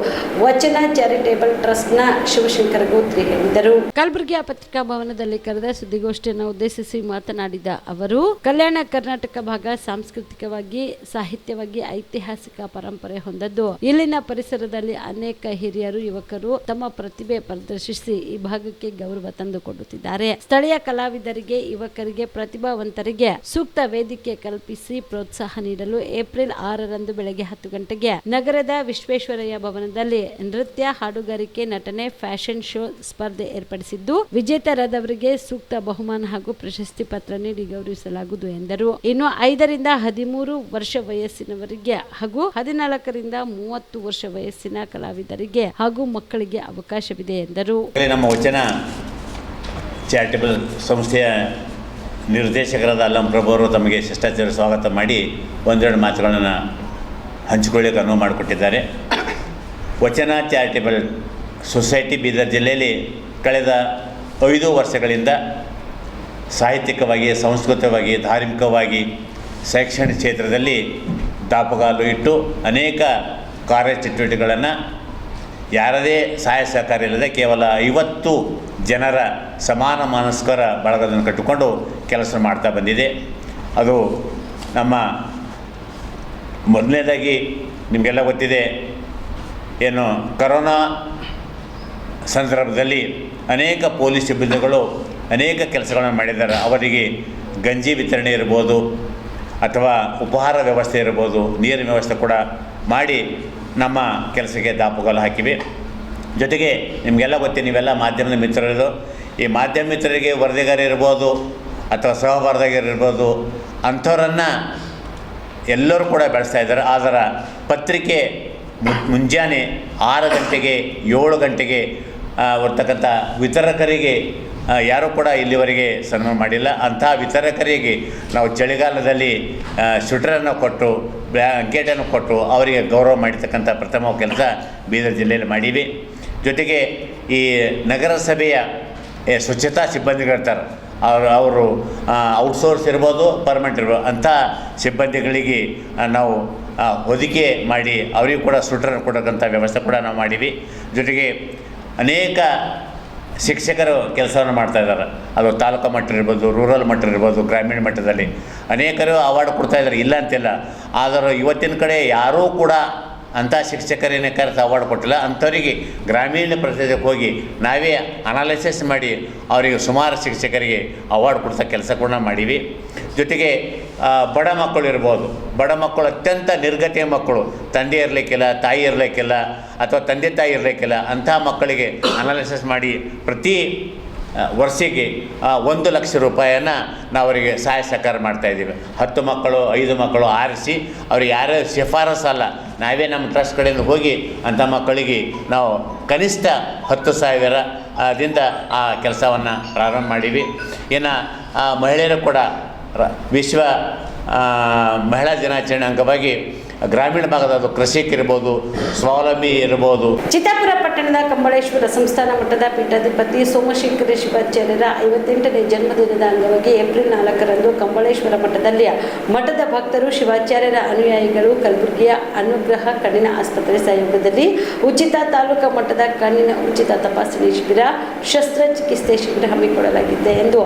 ವಚನ ಚಾರಿಟೇಬಲ್ ಟ್ರಸ್ಟ್ನ ಶಿವಶಂಕರ ಗೋತ್ರಿ ಹೇಳಿದರು. ಕಲಬುರಗಿಯ ಪತ್ರಿಕಾ ಭವನದಲ್ಲಿ ಕರೆದ ಸುದ್ದಿಗೋಷ್ಠಿಯನ್ನು ಉದ್ದೇಶಿಸಿ ಮಾತನಾಡಿದ ಅವರು, ಕಲ್ಯಾಣ ಕರ್ನಾಟಕ ಭಾಗ ಸಾಂಸ್ಕೃತಿಕವಾಗಿ, ಸಾಹಿತ್ಯವಾಗಿ ಐತಿಹಾಸಿಕ ಪರಂಪರೆ ಹೊಂದದ್ದು. ಇಲ್ಲಿನ ಪರಿಸರದಲ್ಲಿ ಅನೇಕ ಹಿರಿಯರು, ಯುವಕರು ತಮ್ಮ ಪ್ರತಿಭೆ ಪ್ರದರ್ಶಿಸಿ ಈ ಭಾಗಕ್ಕೆ ಗೌರವ ತಂದುಕೊಡುತ್ತಿದ್ದಾರೆ. ಸ್ಥಳೀಯ ಕಲಾವಿದರಿಗೆ, ಯುವಕರಿಗೆ, ಪ್ರತಿಭಾವಂತರಿಗೆ ಸೂಕ್ತ ವೇದಿಕೆ ಕಲ್ಪಿಸಿ ಪ್ರೋತ್ಸಾಹ ನೀಡಲು ಏಪ್ರಿಲ್ 6ರಂದು ಬೆಳಗ್ಗೆ 10 ಗಂಟೆಗೆ ನಗರದ ವಿಶ್ವೇಶ್ವರಯ್ಯ ಭವನದಲ್ಲಿ ನೃತ್ಯ, ಹಾಡುಗಾರಿಕೆ, ನಟನೆ, ಫ್ಯಾಷನ್ ಶೋ ಸ್ಪರ್ಧೆ ಏರ್ಪಡಿಸಿದ್ದು, ವಿಜೇತರಾದವರಿಗೆ ಸೂಕ್ತ ಬಹುಮಾನ ಹಾಗೂ ಪ್ರಶಸ್ತಿ ಪತ್ರ ನೀಡಿ ಗೌರವಿಸಲಾಗುವುದು ಎಂದರು. ಇನ್ನು 5ರಿಂದ 13 ವರ್ಷ ವಯಸ್ಸಿನವರಿಗೆ ಹಾಗೂ 14ರಿಂದ 30 ವರ್ಷ ವಯಸ್ಸಿನ ಕಲಾವಿದರಿಗೆ ಹಾಗೂ ಮಕ್ಕಳಿಗೆ ಅವಕಾಶವಿದೆ ಎಂದರು. ನಮ್ಮ ವಚನ ಚಾರಿಟೇಬಲ್ ಸಂಸ್ಥೆಯ ನಿರ್ದೇಶಕರಾದ ಅಲ್ಲಂ ಪ್ರಭು ಅವರು ತಮಗೆ ಶಿಷ್ಟಾಚಾರ ಸ್ವಾಗತ ಮಾಡಿ ಒಂದೆರಡು ಮಾತುಗಳನ್ನು ಹಂಚಿಕೊಳ್ಳಿಕ್ಕೆ ಅನುವು ಮಾಡಿಕೊಟ್ಟಿದ್ದಾರೆ. ವಚನ ಚಾರಿಟೇಬಲ್ ಸೊಸೈಟಿ ಬೀದರ್ ಜಿಲ್ಲೆಯಲ್ಲಿ ಕಳೆದ 5 ವರ್ಷಗಳಿಂದ ಸಾಹಿತ್ಯಿಕವಾಗಿ, ಸಾಂಸ್ಕೃತಿಕವಾಗಿ, ಧಾರ್ಮಿಕವಾಗಿ, ಶೈಕ್ಷಣಿಕ ಕ್ಷೇತ್ರದಲ್ಲಿ ದಾಪುಗಾಲು ಇಟ್ಟು ಅನೇಕ ಕಾರ್ಯಚಟುವಟಿಕೆಗಳನ್ನು ಯಾರದೇ ಸಹಾಯ ಸಹಕಾರ ಇಲ್ಲದೆ ಕೇವಲ 50 ಜನರ ಸಮಾನ ಮನಸ್ಕರ ಬಳಗವನ್ನು ಕಟ್ಟಿಕೊಂಡು ಕೆಲಸ ಮಾಡ್ತಾ ಬಂದಿದೆ. ಅದು ನಮ್ಮ ಮೊದಲನೇದಾಗಿ ನಿಮಗೆಲ್ಲ ಗೊತ್ತಿದೆ, ಏನು ಕರೋನಾ ಸಂದರ್ಭದಲ್ಲಿ ಅನೇಕ ಪೊಲೀಸ್ ಸಿಬ್ಬಂದಿಗಳು ಅನೇಕ ಕೆಲಸಗಳನ್ನು ಮಾಡಿದ್ದಾರೆ. ಅವರಿಗೆ ಗಂಜಿ ವಿತರಣೆ ಇರ್ಬೋದು ಅಥವಾ ಉಪಹಾರ ವ್ಯವಸ್ಥೆ ಇರ್ಬೋದು, ನೀರಿನ ವ್ಯವಸ್ಥೆ ಕೂಡ ಮಾಡಿ ನಮ್ಮ ಕೆಲಸಕ್ಕೆ ದಾಪುಗಾಲು ಹಾಕಿವೆ. ಜೊತೆಗೆ ನಿಮಗೆಲ್ಲ ಗೊತ್ತೇ, ನೀವೆಲ್ಲ ಮಾಧ್ಯಮದ ಮಿತ್ರರು, ಈ ಮಾಧ್ಯಮ ಮಿತ್ರರಿಗೆ ವರದಿಗಾರ ಇರ್ಬೋದು ಅಥವಾ ಸಹವರ್ದಿಗಾರಿರ್ಬೋದು, ಅಂಥವರನ್ನು ಎಲ್ಲರೂ ಕೂಡ ಬೆಳೆಸ್ತಾ ಇದ್ದಾರೆ. ಆದರೆ ಪತ್ರಿಕೆ ಮುಂಜಾನೆ 6 ಗಂಟೆಗೆ 7 ಗಂಟೆಗೆ ಬರ್ತಕ್ಕಂಥ ವಿತರಕರಿಗೆ ಯಾರೂ ಕೂಡ ಇಲ್ಲಿವರೆಗೆ ಸನ್ಮಾನ ಮಾಡಿಲ್ಲ. ಅಂಥ ವಿತರಕರಿಗೆ ನಾವು ಚಳಿಗಾಲದಲ್ಲಿ ಸ್ವೆಟರನ್ನು ಕೊಟ್ಟು, ಬ್ಲ್ಯಾಂಕೆಟನ್ನು ಕೊಟ್ಟು ಅವರಿಗೆ ಗೌರವ ಮಾಡಿರ್ತಕ್ಕಂಥ ಪ್ರಥಮ ಕೆಲಸ ಬೀದರ್ ಜಿಲ್ಲೆಯಲ್ಲಿ ಮಾಡೀವಿ. ಜೊತೆಗೆ ಈ ನಗರಸಭೆಯ ಸ್ವಚ್ಛತಾ ಸಿಬ್ಬಂದಿಗಳಿರ್ತಾರೆ, ಅವರು ಔಟ್ಸೋರ್ಸ್ ಇರ್ಬೋದು, ಪರ್ಮನೆಂಟ್ ಇರ್ಬೋದು, ಅಂಥ ಸಿಬ್ಬಂದಿಗಳಿಗೆ ನಾವು ಹೊದಿಕೆ ಮಾಡಿ ಅವರಿಗೂ ಕೂಡ ಸ್ವೆಟರ್ ಕೊಡೋಕ್ಕಂಥ ವ್ಯವಸ್ಥೆ ಕೂಡ ನಾವು ಮಾಡೀವಿ. ಜೊತೆಗೆ ಅನೇಕ ಶಿಕ್ಷಕರು ಕೆಲಸವನ್ನು ಮಾಡ್ತಾಯಿದ್ದಾರೆ. ಅದು ತಾಲೂಕು ಮಟ್ಟ ಇರ್ಬೋದು, ರೂರಲ್ ಮಟ್ಟ ಇರ್ಬೋದು, ಗ್ರಾಮೀಣ ಮಟ್ಟದಲ್ಲಿ ಅನೇಕರು ಅವಾರ್ಡ್ ಕೊಡ್ತಾಯಿದ್ದಾರೆ, ಇಲ್ಲ ಅಂತಿಲ್ಲ. ಆದರೆ ಇವತ್ತಿನ ಕಡೆ ಯಾರೂ ಕೂಡ ಅಂಥ ಶಿಕ್ಷಕರೇನೇ ಕರೆದು ಅವಾರ್ಡ್ ಕೊಟ್ಟಿಲ್ಲ. ಅಂಥವರಿಗೆ ಗ್ರಾಮೀಣ ಪ್ರದೇಶಕ್ಕೆ ಹೋಗಿ ನಾವೇ ಅನಾಲಿಸಿಸ್ ಮಾಡಿ ಅವರಿಗೆ ಸುಮಾರು ಶಿಕ್ಷಕರಿಗೆ ಅವಾರ್ಡ್ ಕೊಡ್ಸೋ ಕೆಲಸ ಕೂಡ ಮಾಡೀವಿ. ಜೊತೆಗೆ ಬಡ ಮಕ್ಕಳು ಇರ್ಬೋದು, ಬಡ ಮಕ್ಕಳು ಅತ್ಯಂತ ನಿರ್ಗತಿಯ ಮಕ್ಕಳು, ತಂದೆ ಇರಲಿಕ್ಕಿಲ್ಲ, ತಾಯಿ ಇರಲಿಕ್ಕಿಲ್ಲ, ಅಥವಾ ತಂದೆ ತಾಯಿ ಇರಲಿಕ್ಕಿಲ್ಲ, ಅಂಥ ಮಕ್ಕಳಿಗೆ ಅನಾಲಿಸಿಸ್ ಮಾಡಿ ಪ್ರತಿ ವರ್ಷಕ್ಕೆ 1 ಲಕ್ಷ ರೂಪಾಯಿಯನ್ನು ನಾವು ಅವರಿಗೆ ಸಹಾಯ ಸಹಕಾರ ಮಾಡ್ತಾಯಿದ್ದೀವಿ. 10 ಮಕ್ಕಳು 5 ಮಕ್ಕಳು ಆರಿಸಿ ಅವ್ರಿಗೆ ಯಾರೇ ಶಿಫಾರಸು ಅಲ್ಲ, ನಾವೇ ನಮ್ಮ ಟ್ರಸ್ಟ್ ಕಡೆಯಿಂದ ಹೋಗಿ ಅಂಥ ಮಕ್ಕಳಿಗೆ ನಾವು ಕನಿಷ್ಠ 10,000 ದಿಂದ ಆ ಕೆಲಸವನ್ನು ಪ್ರಾರಂಭ ಮಾಡೀವಿ. ಇನ್ನು ಮಹಿಳೆಯರು ಕೂಡ ವಿಶ್ವ ಮಹಿಳಾ ದಿನಾಚರಣೆ ಅಂಗವಾಗಿ ಗ್ರಾಮೀಣ ಭಾಗದ ಕೃಷಿಕರಿರ್ಬೋದು, ಸ್ವಾವಲಂಬಿ ಇರ್ಬೋದು. ಚಿತ್ತಾಪುರ ಪಟ್ಟಣದ ಕಂಬಳೇಶ್ವರ ಸಂಸ್ಥಾನ ಮಠದ ಪೀಠಾಧಿಪತಿ ಸೋಮಶೇಖರ ಶಿವಾಚಾರ್ಯರ 58ನೇ ಜನ್ಮದಿನದ ಅಂಗವಾಗಿ ಏಪ್ರಿಲ್ 4ರಂದು ಕಂಬಳೇಶ್ವರ ಮಠದಲ್ಲಿ ಮಠದ ಭಕ್ತರು, ಶಿವಾಚಾರ್ಯರ ಅನುಯಾಯಿಗಳು ಕಲಬುರಗಿಯ ಅನುಗ್ರಹ ಕಣ್ಣಿನ ಆಸ್ಪತ್ರೆ ಸಹಯೋಗದಲ್ಲಿ ಉಚಿತ ತಾಲೂಕು ಮಟ್ಟದ ಕಣ್ಣಿನ ಉಚಿತ ತಪಾಸಣೆ ಶಿಬಿರ, ಶಸ್ತ್ರಚಿಕಿತ್ಸೆ ಶಿಬಿರ ಹಮ್ಮಿಕೊಳ್ಳಲಾಗಿದೆ ಎಂದು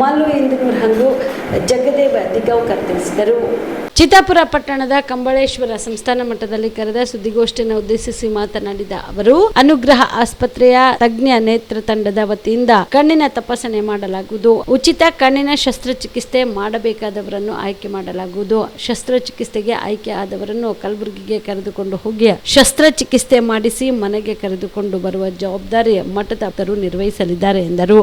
ಮಾಲು ಇಂದನೂರು ಹಾಗೂ ಜಗದೇವ ದಿಗಾಂವ್ಕರ್ ತಿಳಿಸಿದರು. ಚಿತ್ತಾಪುರ ಪಟ್ಟಣದ ಕಂಬಳೇಶ್ವರ ಸಂಸ್ಥಾನ ಮಠದಲ್ಲಿ ಕರೆದ ಸುದ್ದಿಗೋಷ್ಠಿಯನ್ನು ಉದ್ದೇಶಿಸಿ ಮಾತನಾಡಿದ ಅವರು, ಅನುಗ್ರಹ ಆಸ್ಪತ್ರೆಯ ತಜ್ಞ ನೇತ್ರ ತಂಡದ ವತಿಯಿಂದ ಕಣ್ಣಿನ ತಪಾಸಣೆ ಮಾಡಲಾಗುವುದು. ಉಚಿತ ಕಣ್ಣಿನ ಶಸ್ತ್ರಚಿಕಿತ್ಸೆ ಮಾಡಬೇಕಾದವರನ್ನು ಆಯ್ಕೆ ಮಾಡಲಾಗುವುದು. ಶಸ್ತ್ರಚಿಕಿತ್ಸೆಗೆ ಆಯ್ಕೆ ಆದವರನ್ನು ಕಲಬುರಗಿಗೆ ಕರೆದುಕೊಂಡು ಹೋಗಿ ಶಸ್ತ್ರಚಿಕಿತ್ಸೆ ಮಾಡಿಸಿ ಮನೆಗೆ ಕರೆದುಕೊಂಡು ಬರುವ ಜವಾಬ್ದಾರಿ ಮಠದ ಭಕ್ತರು ನಿರ್ವಹಿಸಲಿದ್ದಾರೆ ಎಂದರು.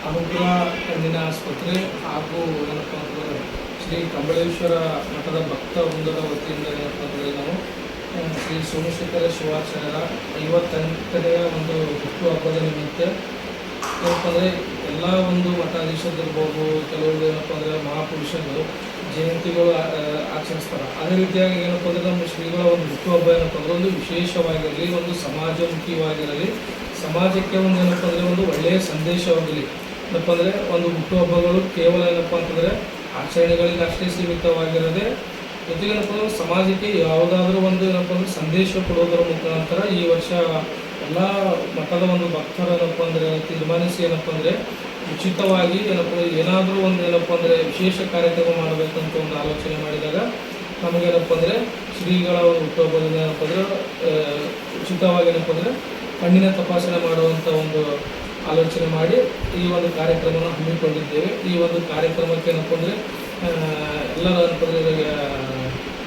ಅನುಗ್ರಹ ಕಣ್ಣಿನ ಆಸ್ಪತ್ರೆ ಹಾಗೂ ಏನಪ್ಪ ಅಂತಂದರೆ ಶ್ರೀ ಕಂಬಳೇಶ್ವರ ಮಠದ ಭಕ್ತ ವೃಂದದ ವತಿಯಿಂದ ಏನಪ್ಪ ಅಂದರೆ ನಾವು ಶ್ರೀ ಸೋಮಶೇಖರ ಶಿವಾಚಾರ್ಯರ 58ನೆಯ ಒಂದು ಹುಟ್ಟುಹಬ್ಬದ ನಿಮಿತ್ತ ಏನಪ್ಪ ಅಂದರೆ ಎಲ್ಲ ಒಂದು ಮಠಾಧೀಶರಿರ್ಬೋದು, ಕೆಲವರು ಏನಪ್ಪ ಅಂದರೆ ಮಹಾಪುರುಷರು ಜಯಂತಿಗಳು ಆಚರಿಸ್ತಾರೆ. ಅದೇ ರೀತಿಯಾಗಿ ಏನಪ್ಪ ಅಂದರೆ ನಮ್ಮ ಶ್ರೀಗಳ ಒಂದು ಹುಟ್ಟುಹಬ್ಬ ಏನಪ್ಪ ಅಂದರೆ ಒಂದು ವಿಶೇಷವಾಗಿರಲಿ, ಒಂದು ಸಮಾಜಮುಖಿಯಾಗಿರಲಿ, ಸಮಾಜಕ್ಕೆ ಒಂದು ಏನಪ್ಪ ಅಂದರೆ ಒಂದು ಒಳ್ಳೆಯ ಸಂದೇಶವಾಗಲಿ. ಏನಪ್ಪ ಅಂದರೆ ಒಂದು ಹುಟ್ಟುಹಬ್ಬಗಳು ಕೇವಲ ಏನಪ್ಪ ಅಂತಂದರೆ ಆಚರಣೆಗಳಿಗೆ ಅಷ್ಟೇ ಸೀಮಿತವಾಗಿರದೆ, ಜೊತೆಗೆ ಏನಪ್ಪ ಅಂದರೆ ಸಮಾಜಕ್ಕೆ ಯಾವುದಾದ್ರೂ ಒಂದು ಏನಪ್ಪ ಅಂದರೆ ಸಂದೇಶ ಕೊಡೋದರ ಮುಖಾಂತರ ಈ ವರ್ಷ ಎಲ್ಲ ಮಠದ ಒಂದು ಭಕ್ತರು ಏನಪ್ಪ ಅಂದರೆ ತೀರ್ಮಾನಿಸಿ ಏನಪ್ಪ ಅಂದರೆ ಉಚಿತವಾಗಿ ಏನಪ್ಪ ಏನಾದರೂ ಒಂದು ಏನಪ್ಪ ಅಂದರೆ ವಿಶೇಷ ಕಾರ್ಯಕ್ರಮ ಮಾಡಬೇಕಂತ ಒಂದು ಆಲೋಚನೆ ಮಾಡಿದಾಗ ನಮಗೇನಪ್ಪ ಅಂದರೆ ಶ್ರೀಗಳ ಒಂದು ಹುಟ್ಟುಹಬ್ಬದಿಂದ ಏನಪ್ಪ ಅಂದರೆ ಉಚಿತವಾಗಿ ಏನಪ್ಪ ಅಂದರೆ ಕಣ್ಣಿನ ತಪಾಸಣೆ ಮಾಡುವಂಥ ಒಂದು ಆಲೋಚನೆ ಮಾಡಿ ಈ ಒಂದು ಕಾರ್ಯಕ್ರಮವನ್ನು ಹಮ್ಮಿಕೊಂಡಿದ್ದೇವೆ. ಈ ಒಂದು ಕಾರ್ಯಕ್ರಮಕ್ಕೆ ಏನಪ್ಪ ಅಂದರೆ ಎಲ್ಲರೂ ಏನಪ್ಪ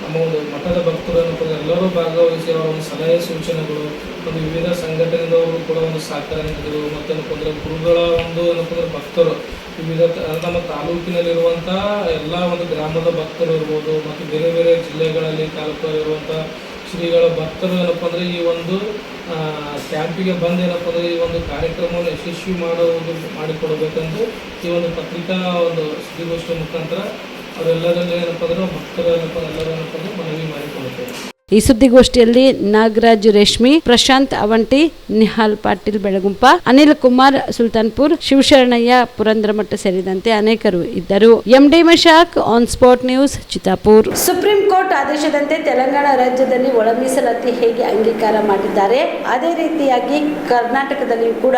ನಮ್ಮ ಒಂದು ಮಠದ ಭಕ್ತರು ಏನಪ್ಪ ಅಂದರೆ ಎಲ್ಲರೂ ಭಾಗವಹಿಸಿ ಅವರ ಒಂದು ಸಲಹೆ ಸೂಚನೆಗಳು, ಒಂದು ವಿವಿಧ ಸಂಘಟನೆದವರು ಕೂಡ ಒಂದು ಸಹಕಾರ ನೀಡಿದರು. ಮತ್ತು ಏನಪ್ಪ ಅಂದರೆ ಗುರುಗಳ ಒಂದು ಏನಪ್ಪ ಅಂದರೆ ಭಕ್ತರು ವಿವಿಧ ನಮ್ಮ ತಾಲೂಕಿನಲ್ಲಿರುವಂಥ ಎಲ್ಲ ಒಂದು ಗ್ರಾಮದ ಭಕ್ತರು ಇರ್ಬೋದು, ಮತ್ತು ಬೇರೆ ಬೇರೆ ಜಿಲ್ಲೆಗಳಲ್ಲಿ ತಾಲೂಕಲ್ಲಿರುವಂಥ ಶ್ರೀಗಳ ಭಕ್ತರು ಏನಪ್ಪ ಅಂದರೆ ಈ ಒಂದು ಕ್ಯಾಂಪಿಗೆ ಬಂದು ಏನಪ್ಪ ಅಂದರೆ ಈ ಒಂದು ಕಾರ್ಯಕ್ರಮವನ್ನು ಯಶಸ್ವಿ ಮಾಡಿಕೊಡಬೇಕೆಂದು ಈ ಒಂದು ಪತ್ರಿಕಾ ಒಂದು ಸುದ್ದಿಗೋಷ್ಠಿಯ ಮುಖಾಂತರ ಅವರೆಲ್ಲರಲ್ಲಿ ಏನಪ್ಪ ಅಂದರೆ ಭಕ್ತರು ಎಲ್ಲರೂ ಏನಪ್ಪ ಅಂದರೆ ಮನವಿ ಮಾಡಿಕೊಳ್ಳುತ್ತೇವೆ. ಈ ಸುದ್ದಿಗೋಷ್ಠಿಯಲ್ಲಿ ನಾಗರಾಜ್ ರೇಷ್ಮಿ, ಪ್ರಶಾಂತ್ ಅವಂಟಿ, ನಿಹಾಲ್ ಪಾಟೀಲ್ ಬೆಳಗುಂಪ, ಅನಿಲ್ ಕುಮಾರ್ ಸುಲ್ತಾನ್ಪುರ್, ಶಿವಶರಣಯ್ಯ ಪುರಂದ್ರಮಠ ಸೇರಿದಂತೆ ಅನೇಕರು ಇದ್ದರು. MD Mashak, on spot news, Chittapur. Supreme Court ಆದೇಶದಂತೆ ತೆಲಂಗಾಣ ರಾಜ್ಯದಲ್ಲಿ ಒಳ ಮೀಸಲಾತಿ ಹೇಗೆ ಅಂಗೀಕಾರ ಮಾಡಿದ್ದಾರೆ, ಅದೇ ರೀತಿಯಾಗಿ ಕರ್ನಾಟಕದಲ್ಲಿಯೂ ಕೂಡ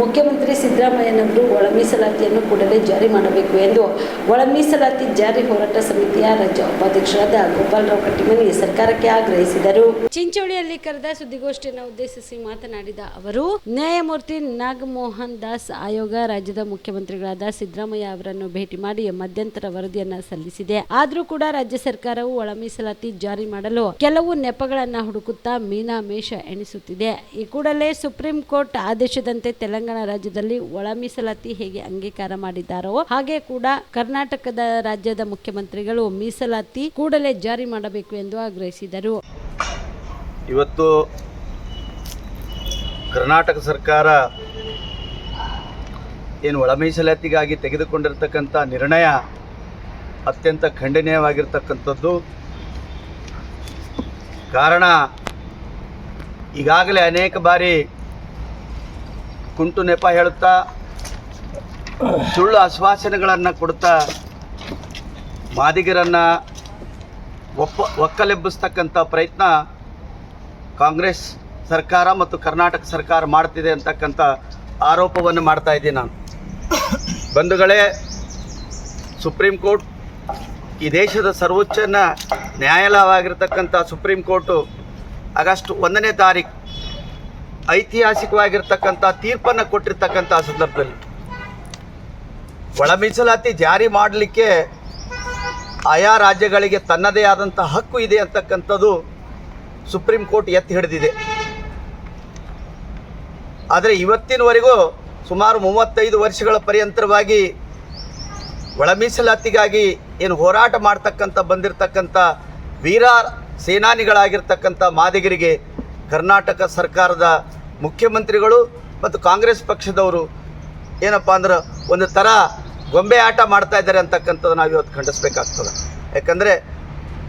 ಮುಖ್ಯಮಂತ್ರಿ ಸಿದ್ದರಾಮಯ್ಯನವರು ಒಳ ಮೀಸಲಾತಿಯನ್ನು ಕೂಡಲೇ ಜಾರಿ ಮಾಡಬೇಕು ಎಂದು ಒಳ ಮೀಸಲಾತಿ ಜಾರಿ ಹೋರಾಟ ಸಮಿತಿಯ ರಾಜ್ಯ ಉಪಾಧ್ಯಕ್ಷರಾದ ಗೋಪಾಲರಾವ್ ಕಟ್ಟಿಮನಿ ಸರ್ಕಾರಕ್ಕೆ ಆಗ್ರಹಿಸಿದರು. ಚಿಂಚೋಳಿಯಲ್ಲಿ ಕರೆದ ಸುದ್ದಿಗೋಷ್ಠಿಯನ್ನು ಉದ್ದೇಶಿಸಿ ಮಾತನಾಡಿದ ಅವರು, ನ್ಯಾಯಮೂರ್ತಿ ನಾಗಮೋಹನ್ ದಾಸ್ ಆಯೋಗ ರಾಜ್ಯದ ಮುಖ್ಯಮಂತ್ರಿಗಳಾದ ಸಿದ್ದರಾಮಯ್ಯ ಅವರನ್ನು ಭೇಟಿ ಮಾಡಿ ಮಧ್ಯಂತರ ವರದಿಯನ್ನ ಸಲ್ಲಿಸಿದೆ. ಆದರೂ ಕೂಡ ರಾಜ್ಯ ಸರ್ಕಾರವು ಒಳ ಮೀಸಲಾತಿ ಜಾರಿ ಮಾಡಲು ಕೆಲವು ನೆಪಗಳನ್ನ ಹುಡುಕುತ್ತಾ ಮೀನಾಮೇಷ ಎಣಿಸುತ್ತಿದೆ. ಈ ಕೂಡಲೇ ಸುಪ್ರೀಂ ಕೋರ್ಟ್ ಆದೇಶದಂತೆ ತೆಲಂಗಾಣ ರಾಜ್ಯದಲ್ಲಿ ಒಳ ಮೀಸಲಾತಿ ಹೇಗೆ ಅಂಗೀಕಾರ ಮಾಡಿದ್ದಾರೋ ಹಾಗೆ ಕೂಡ ಕರ್ನಾಟಕದ ರಾಜ್ಯದ ಮುಖ್ಯಮಂತ್ರಿಗಳು ಮೀಸಲಾತಿ ಕೂಡಲೇ ಜಾರಿ ಮಾಡಬೇಕು ಎಂದು ಆಗ್ರಹಿಸಿದರು. ಇವತ್ತು ಕರ್ನಾಟಕ ಸರ್ಕಾರ ಏನು ಒಳ ಮೀಸಲಾತಿಗಾಗಿ ತೆಗೆದುಕೊಂಡಿರ್ತಕ್ಕಂಥ ನಿರ್ಣಯ ಅತ್ಯಂತ ಖಂಡನೀಯವಾಗಿರ್ತಕ್ಕಂಥದ್ದು. ಕಾರಣ, ಈಗಾಗಲೇ ಅನೇಕ ಬಾರಿ ಕುಂಟು ನೆಪ ಹೇಳುತ್ತಾ ಸುಳ್ಳು ಆಶ್ವಾಸನೆಗಳನ್ನು ಕೊಡುತ್ತಾ ಮಾದಿಗರನ್ನು ಒಕ್ಕಲೆಬ್ಬಿಸ್ತಕ್ಕಂಥ ಪ್ರಯತ್ನ ಕಾಂಗ್ರೆಸ್ ಸರ್ಕಾರ ಮತ್ತು ಕರ್ನಾಟಕ ಸರ್ಕಾರ ಮಾಡ್ತಿದೆ ಅಂತಕ್ಕಂಥ ಆರೋಪವನ್ನು ಮಾಡ್ತಾ ಇದ್ದೀನಿ ನಾನು. ಬಂಧುಗಳೇ, ಸುಪ್ರೀಂ ಕೋರ್ಟ್, ಈ ದೇಶದ ಸರ್ವೋಚ್ಚ ನ್ಯಾಯಾಲಯವಾಗಿರ್ತಕ್ಕಂಥ ಸುಪ್ರೀಂ ಕೋರ್ಟು ಆಗಸ್ಟ್ 1ನೇ ತಾರೀಕು ಐತಿಹಾಸಿಕವಾಗಿರ್ತಕ್ಕಂಥ ತೀರ್ಪನ್ನು ಕೊಟ್ಟಿರ್ತಕ್ಕಂಥ ಸಂದರ್ಭದಲ್ಲಿ ಒಳ ಮೀಸಲಾತಿ ಜಾರಿ ಮಾಡಲಿಕ್ಕೆ ಆಯಾ ರಾಜ್ಯಗಳಿಗೆ ತನ್ನದೇ ಆದಂಥ ಹಕ್ಕು ಇದೆ ಅಂತಕ್ಕಂಥದ್ದು ಸುಪ್ರೀಂ ಕೋರ್ಟ್ ಎತ್ತಿ ಹಿಡಿದಿದೆ. ಆದರೆ ಇವತ್ತಿನವರೆಗೂ ಸುಮಾರು 35 ವರ್ಷಗಳ ಪರ್ಯಂತರವಾಗಿ ಒಳ ಮೀಸಲಾತಿಗಾಗಿ ಏನು ಹೋರಾಟ ಮಾಡ್ತಕ್ಕಂಥ ಬಂದಿರತಕ್ಕಂಥ ವೀರ ಸೇನಾನಿಗಳಾಗಿರ್ತಕ್ಕಂಥ ಮಾದಿಗರಿಗೆ ಕರ್ನಾಟಕ ಸರ್ಕಾರದ ಮುಖ್ಯಮಂತ್ರಿಗಳು ಮತ್ತು ಕಾಂಗ್ರೆಸ್ ಪಕ್ಷದವರು ಏನಪ್ಪ ಅಂದ್ರೆ ಒಂದು ಥರ ಗೊಂಬೆ ಆಟ ಮಾಡ್ತಾ ಇದ್ದಾರೆ ಅಂತಕ್ಕಂಥದ್ದು ನಾವು ಇವತ್ತು ಖಂಡಿಸ್ಬೇಕಾಗ್ತದೆ. ಯಾಕಂದರೆ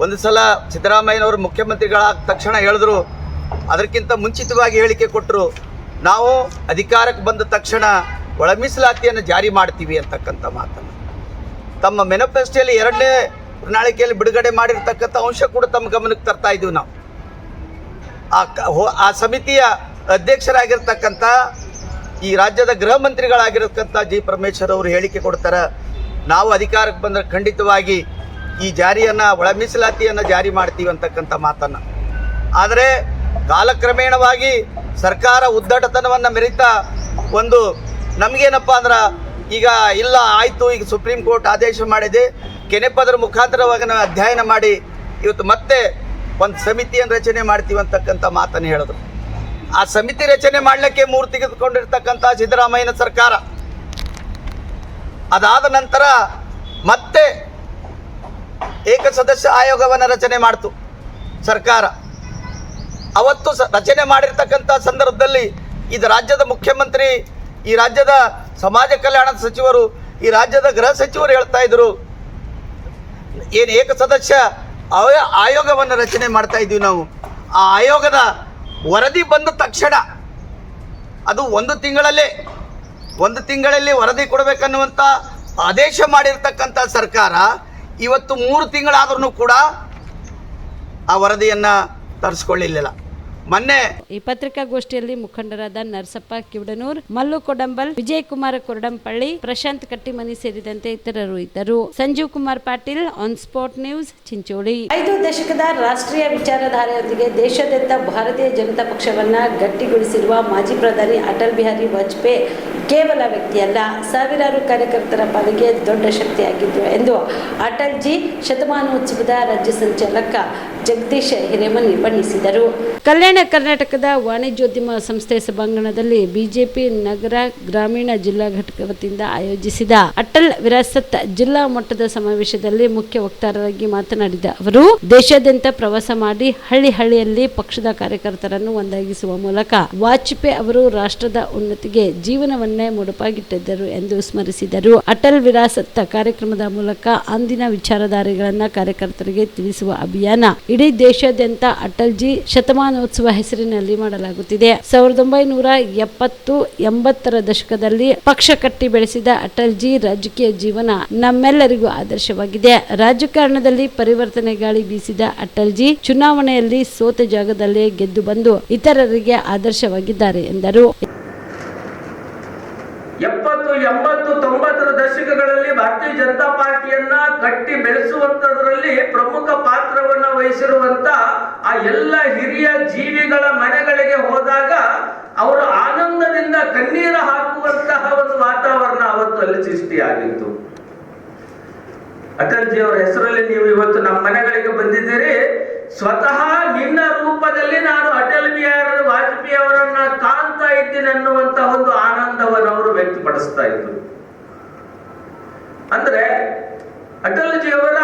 ಒಂದು ಸಲ ಸಿದ್ದರಾಮಯ್ಯನವರು ಮುಖ್ಯಮಂತ್ರಿಗಳಾದ ತಕ್ಷಣ ಹೇಳಿದ್ರು, ಅದಕ್ಕಿಂತ ಮುಂಚಿತವಾಗಿ ಹೇಳಿಕೆ ಕೊಟ್ಟರು, ನಾವು ಅಧಿಕಾರಕ್ಕೆ ಬಂದ ತಕ್ಷಣ ಒಳ ಮೀಸಲಾತಿಯನ್ನು ಜಾರಿ ಮಾಡ್ತೀವಿ ಅಂತಕ್ಕಂಥ ಮಾತನ್ನು ತಮ್ಮ ಮ್ಯಾನಿಫೆಸ್ಟೋಯಲ್ಲಿ 2ನೇ ಪ್ರಣಾಳಿಕೆಯಲ್ಲಿ ಬಿಡುಗಡೆ ಮಾಡಿರ್ತಕ್ಕಂಥ ಅಂಶ ಕೂಡ ತಮ್ಮ ಗಮನಕ್ಕೆ ತರ್ತಾ ಇದ್ದೀವಿ. ನಾವು ಆ ಸಮಿತಿಯ ಅಧ್ಯಕ್ಷರಾಗಿರ್ತಕ್ಕಂಥ ಈ ರಾಜ್ಯದ ಗೃಹ ಮಂತ್ರಿಗಳಾಗಿರ್ತಕ್ಕಂಥ ಜಿ ಪರಮೇಶ್ವರ್ ಅವರು ಹೇಳಿಕೆ ಕೊಡ್ತಾರೆ, ನಾವು ಅಧಿಕಾರಕ್ಕೆ ಬಂದರೆ ಖಂಡಿತವಾಗಿ ಈ ಜಾರಿಯನ್ನು ಒಳ ಮೀಸಲಾತಿಯನ್ನು ಜಾರಿ ಮಾಡ್ತೀವಿ ಅಂತಕ್ಕಂಥ ಮಾತನ್ನು. ಆದರೆ ಕಾಲಕ್ರಮೇಣವಾಗಿ ಸರ್ಕಾರ ಉದ್ದಟತನವನ್ನು ಮೆರೀತಾ ಒಂದು ನಮಗೇನಪ್ಪ ಅಂದ್ರೆ ಈಗ ಇಲ್ಲ ಆಯಿತು, ಈಗ ಸುಪ್ರೀಂ ಕೋರ್ಟ್ ಆದೇಶ ಮಾಡಿದೆ, ಕೆನೆಪದರ ಮುಖಾಂತರವಾಗಿ ನಾವು ಅಧ್ಯಯನ ಮಾಡಿ ಇವತ್ತು ಮತ್ತೆ ಒಂದು ಸಮಿತಿಯನ್ನು ರಚನೆ ಮಾಡ್ತೀವಿ ಅಂತಕ್ಕಂಥ ಮಾತನ್ನು ಹೇಳಿದ್ರು. ಆ ಸಮಿತಿ ರಚನೆ ಮಾಡಲಿಕ್ಕೆ 3 ತೆಗೆದುಕೊಂಡಿರ್ತಕ್ಕಂಥ ಸಿದ್ದರಾಮಯ್ಯನ ಸರ್ಕಾರ ಅದಾದ ನಂತರ ಮತ್ತೆ ಏಕಸದಸ್ಯ ಆಯೋಗವನ್ನು ರಚನೆ ಮಾಡ್ತು ಸರ್ಕಾರ. ಅವತ್ತು ರಚನೆ ಮಾಡಿರ್ತಕ್ಕಂಥ ಸಂದರ್ಭದಲ್ಲಿ ಇದು ರಾಜ್ಯದ ಮುಖ್ಯಮಂತ್ರಿ, ಈ ರಾಜ್ಯದ ಸಮಾಜ ಕಲ್ಯಾಣದ ಸಚಿವರು, ಈ ರಾಜ್ಯದ ಗೃಹ ಸಚಿವರು ಹೇಳ್ತಾ ಇದ್ರು, ಏನು ಏಕಸದಸ್ಯ ಆಯೋಗವನ್ನು ರಚನೆ ಮಾಡ್ತಾ ಇದ್ದೀವಿ ನಾವು. ಆ ಆಯೋಗದ ವರದಿ ಬಂದ ತಕ್ಷಣ ಅದು 1 ತಿಂಗಳಲ್ಲಿ ವರದಿ ಕೊಡಬೇಕನ್ನುವಂಥ ಆದೇಶ ಮಾಡಿರ್ತಕ್ಕಂಥ ಸರ್ಕಾರ ಇವತ್ತು 3 ತಿಂಗಳಾದ್ರೂ ಕೂಡ ಆ ವರದಿಯನ್ನು ತರಿಸ್ಕೊಳ್ಳಿಲ್ಲ. ಮೊನ್ನೆ ಈ ಪತ್ರಿಕಾಗೋಷ್ಠಿಯಲ್ಲಿ ಮುಖಂಡರಾದ ನರಸಪ್ಪ ಕಿವಡನೂರ್, ಮಲ್ಲು ಕೊಡಂಬಲ್, ವಿಜಯಕುಮಾರ ಕೊರಡಂಪಳ್ಳಿ, ಪ್ರಶಾಂತ್ ಕಟ್ಟಿಮನಿ ಸೇರಿದಂತೆ ಇತರರು ಇದ್ದರು. Sanjeev Kumar Patil, on spot news, Chincholi. 5 ದಶಕದ ರಾಷ್ಟ್ರೀಯ ವಿಚಾರಧಾರೆಯೊಂದಿಗೆ ದೇಶಾದ್ಯಂತ ಭಾರತೀಯ ಜನತಾ ಪಕ್ಷವನ್ನ ಗಟ್ಟಿಗೊಳಿಸಿರುವ ಮಾಜಿ ಪ್ರಧಾನಿ ಅಟಲ್ ಬಿಹಾರಿ ವಾಜಪೇಯಿ ಕೇವಲ ವ್ಯಕ್ತಿಯಲ್ಲ, ಸಾವಿರಾರು ಕಾರ್ಯಕರ್ತರ ಪಾಲಿಗೆ ದೊಡ್ಡ ಶಕ್ತಿಯಾಗಿದ್ದರು ಎಂದು ಅಟಲ್ ಜಿ ಶತಮಾನೋತ್ಸವದ ರಾಜ್ಯ ಸಂಚಾಲಕ ಜಗದೀಶ್ ಹಿರೇಮನಿ ಬಣ್ಣಿಸಿದರು. ಕಲ್ಯಾಣ ಕರ್ನಾಟಕದ ವಾಣಿಜ್ಯೋದ್ಯಮ ಸಂಸ್ಥೆ ಸಭಾಂಗಣದಲ್ಲಿ ಬಿಜೆಪಿ ನಗರ ಗ್ರಾಮೀಣ ಜಿಲ್ಲಾ ಘಟಕ ವತಿಯಿಂದ ಆಯೋಜಿಸಿದ ಅಟಲ್ ವಿರಾಸತ್ ಜಿಲ್ಲಾ ಮಟ್ಟದ ಸಮಾವೇಶದಲ್ಲಿ ಮುಖ್ಯ ವಕ್ತಾರರಾಗಿ ಮಾತನಾಡಿದ ಅವರು, ದೇಶಾದ್ಯಂತ ಪ್ರವಾಸ ಮಾಡಿ ಹಳ್ಳಿಯಲ್ಲಿ ಪಕ್ಷದ ಕಾರ್ಯಕರ್ತರನ್ನು ಒಂದಾಗಿಸುವ ಮೂಲಕ ವಾಜಪೇಯಿ ಅವರು ರಾಷ್ಟ್ರದ ಉನ್ನತಿಗೆ ಜೀವನವನ್ನೇ ಮುಡುಪಾಗಿಟ್ಟಿದ್ದರು ಎಂದು ಸ್ಮರಿಸಿದರು. ಅಟಲ್ ವಿರಾಸತ್ ಕಾರ್ಯಕ್ರಮದ ಮೂಲಕ ಅಂದಿನ ವಿಚಾರಧಾರೆಗಳನ್ನು ಕಾರ್ಯಕರ್ತರಿಗೆ ತಿಳಿಸುವ ಅಭಿಯಾನ ಇಡೀ ದೇಶಾದ್ಯಂತ ಅಟಲ್ ಜಿ ಶತಮಾನೋತ್ಸವ ಹೆಸರಿನಲ್ಲಿ ಮಾಡಲಾಗುತ್ತಿದೆ. 1970-80ರ ದಶಕದಲ್ಲಿ ಪಕ್ಷ ಕಟ್ಟಿ ಬೆಳೆಸಿದ ಅಟಲ್ ಜಿ ರಾಜಕೀಯ ಜೀವನ ನಮ್ಮೆಲ್ಲರಿಗೂ ಆದರ್ಶವಾಗಿದೆ. ರಾಜಕಾರಣದಲ್ಲಿ ಪರಿವರ್ತನೆ ಗಾಳಿ ಬೀಸಿದ ಅಟಲ್ ಜಿ ಚುನಾವಣೆಯಲ್ಲಿ ಸೋತ ಜಾಗದಲ್ಲೇ ಗೆದ್ದು ಬಂದು ಇತರರಿಗೆ ಆದರ್ಶವಾಗಿದ್ದಾರೆ ಎಂದರು. 70, 80, 90ರ ದಶಕಗಳಲ್ಲಿ ಭಾರತೀಯ ಜನತಾ ಪಾರ್ಟಿಯನ್ನ ಕಟ್ಟಿ ಬೆಳೆಸುವಂತದ್ರಲ್ಲಿ ಪ್ರಮುಖ ಪಾತ್ರವನ್ನ ವಹಿಸಿರುವಂತ ಆ ಎಲ್ಲ ಹಿರಿಯ ಜೀವಿಗಳ ಮನೆಗಳಿಗೆ ಹೋದಾಗ ಅವರು ಆನಂದದಿಂದ ಕಣ್ಣೀರು ಹಾಕುವಂತಹ ಒಂದು ವಾತಾವರಣ ಅವತ್ತು ಅಲ್ಲಿ ಸೃಷ್ಟಿಯಾಗಿತ್ತು. ಅಟಲ್ ಜಿ ಅವರ ಹೆಸರಲ್ಲಿ ನೀವು ಇವತ್ತು ನಮ್ಮ ಮನೆಗಳಿಗೆ ಬಂದಿದ್ದೀರಿ. ಸ್ವತಃ ನಿನ್ನ ರೂಪದಲ್ಲಿ ನಾನು ಅಟಲ್ ಬಿಹಾರಿ ವಾಜಪೇಯಿ ಅವರನ್ನ ಕಾಣ್ತಾ ಇದ್ದೀನಿ ಅನ್ನುವಂತ ಒಂದು ಆನಂದವನ್ನು ಅವರು ವ್ಯಕ್ತಪಡಿಸ್ತಾ ಇದ್ರು. ಅಂದ್ರೆ ಅಟಲ್ ಜಿ ಅವರ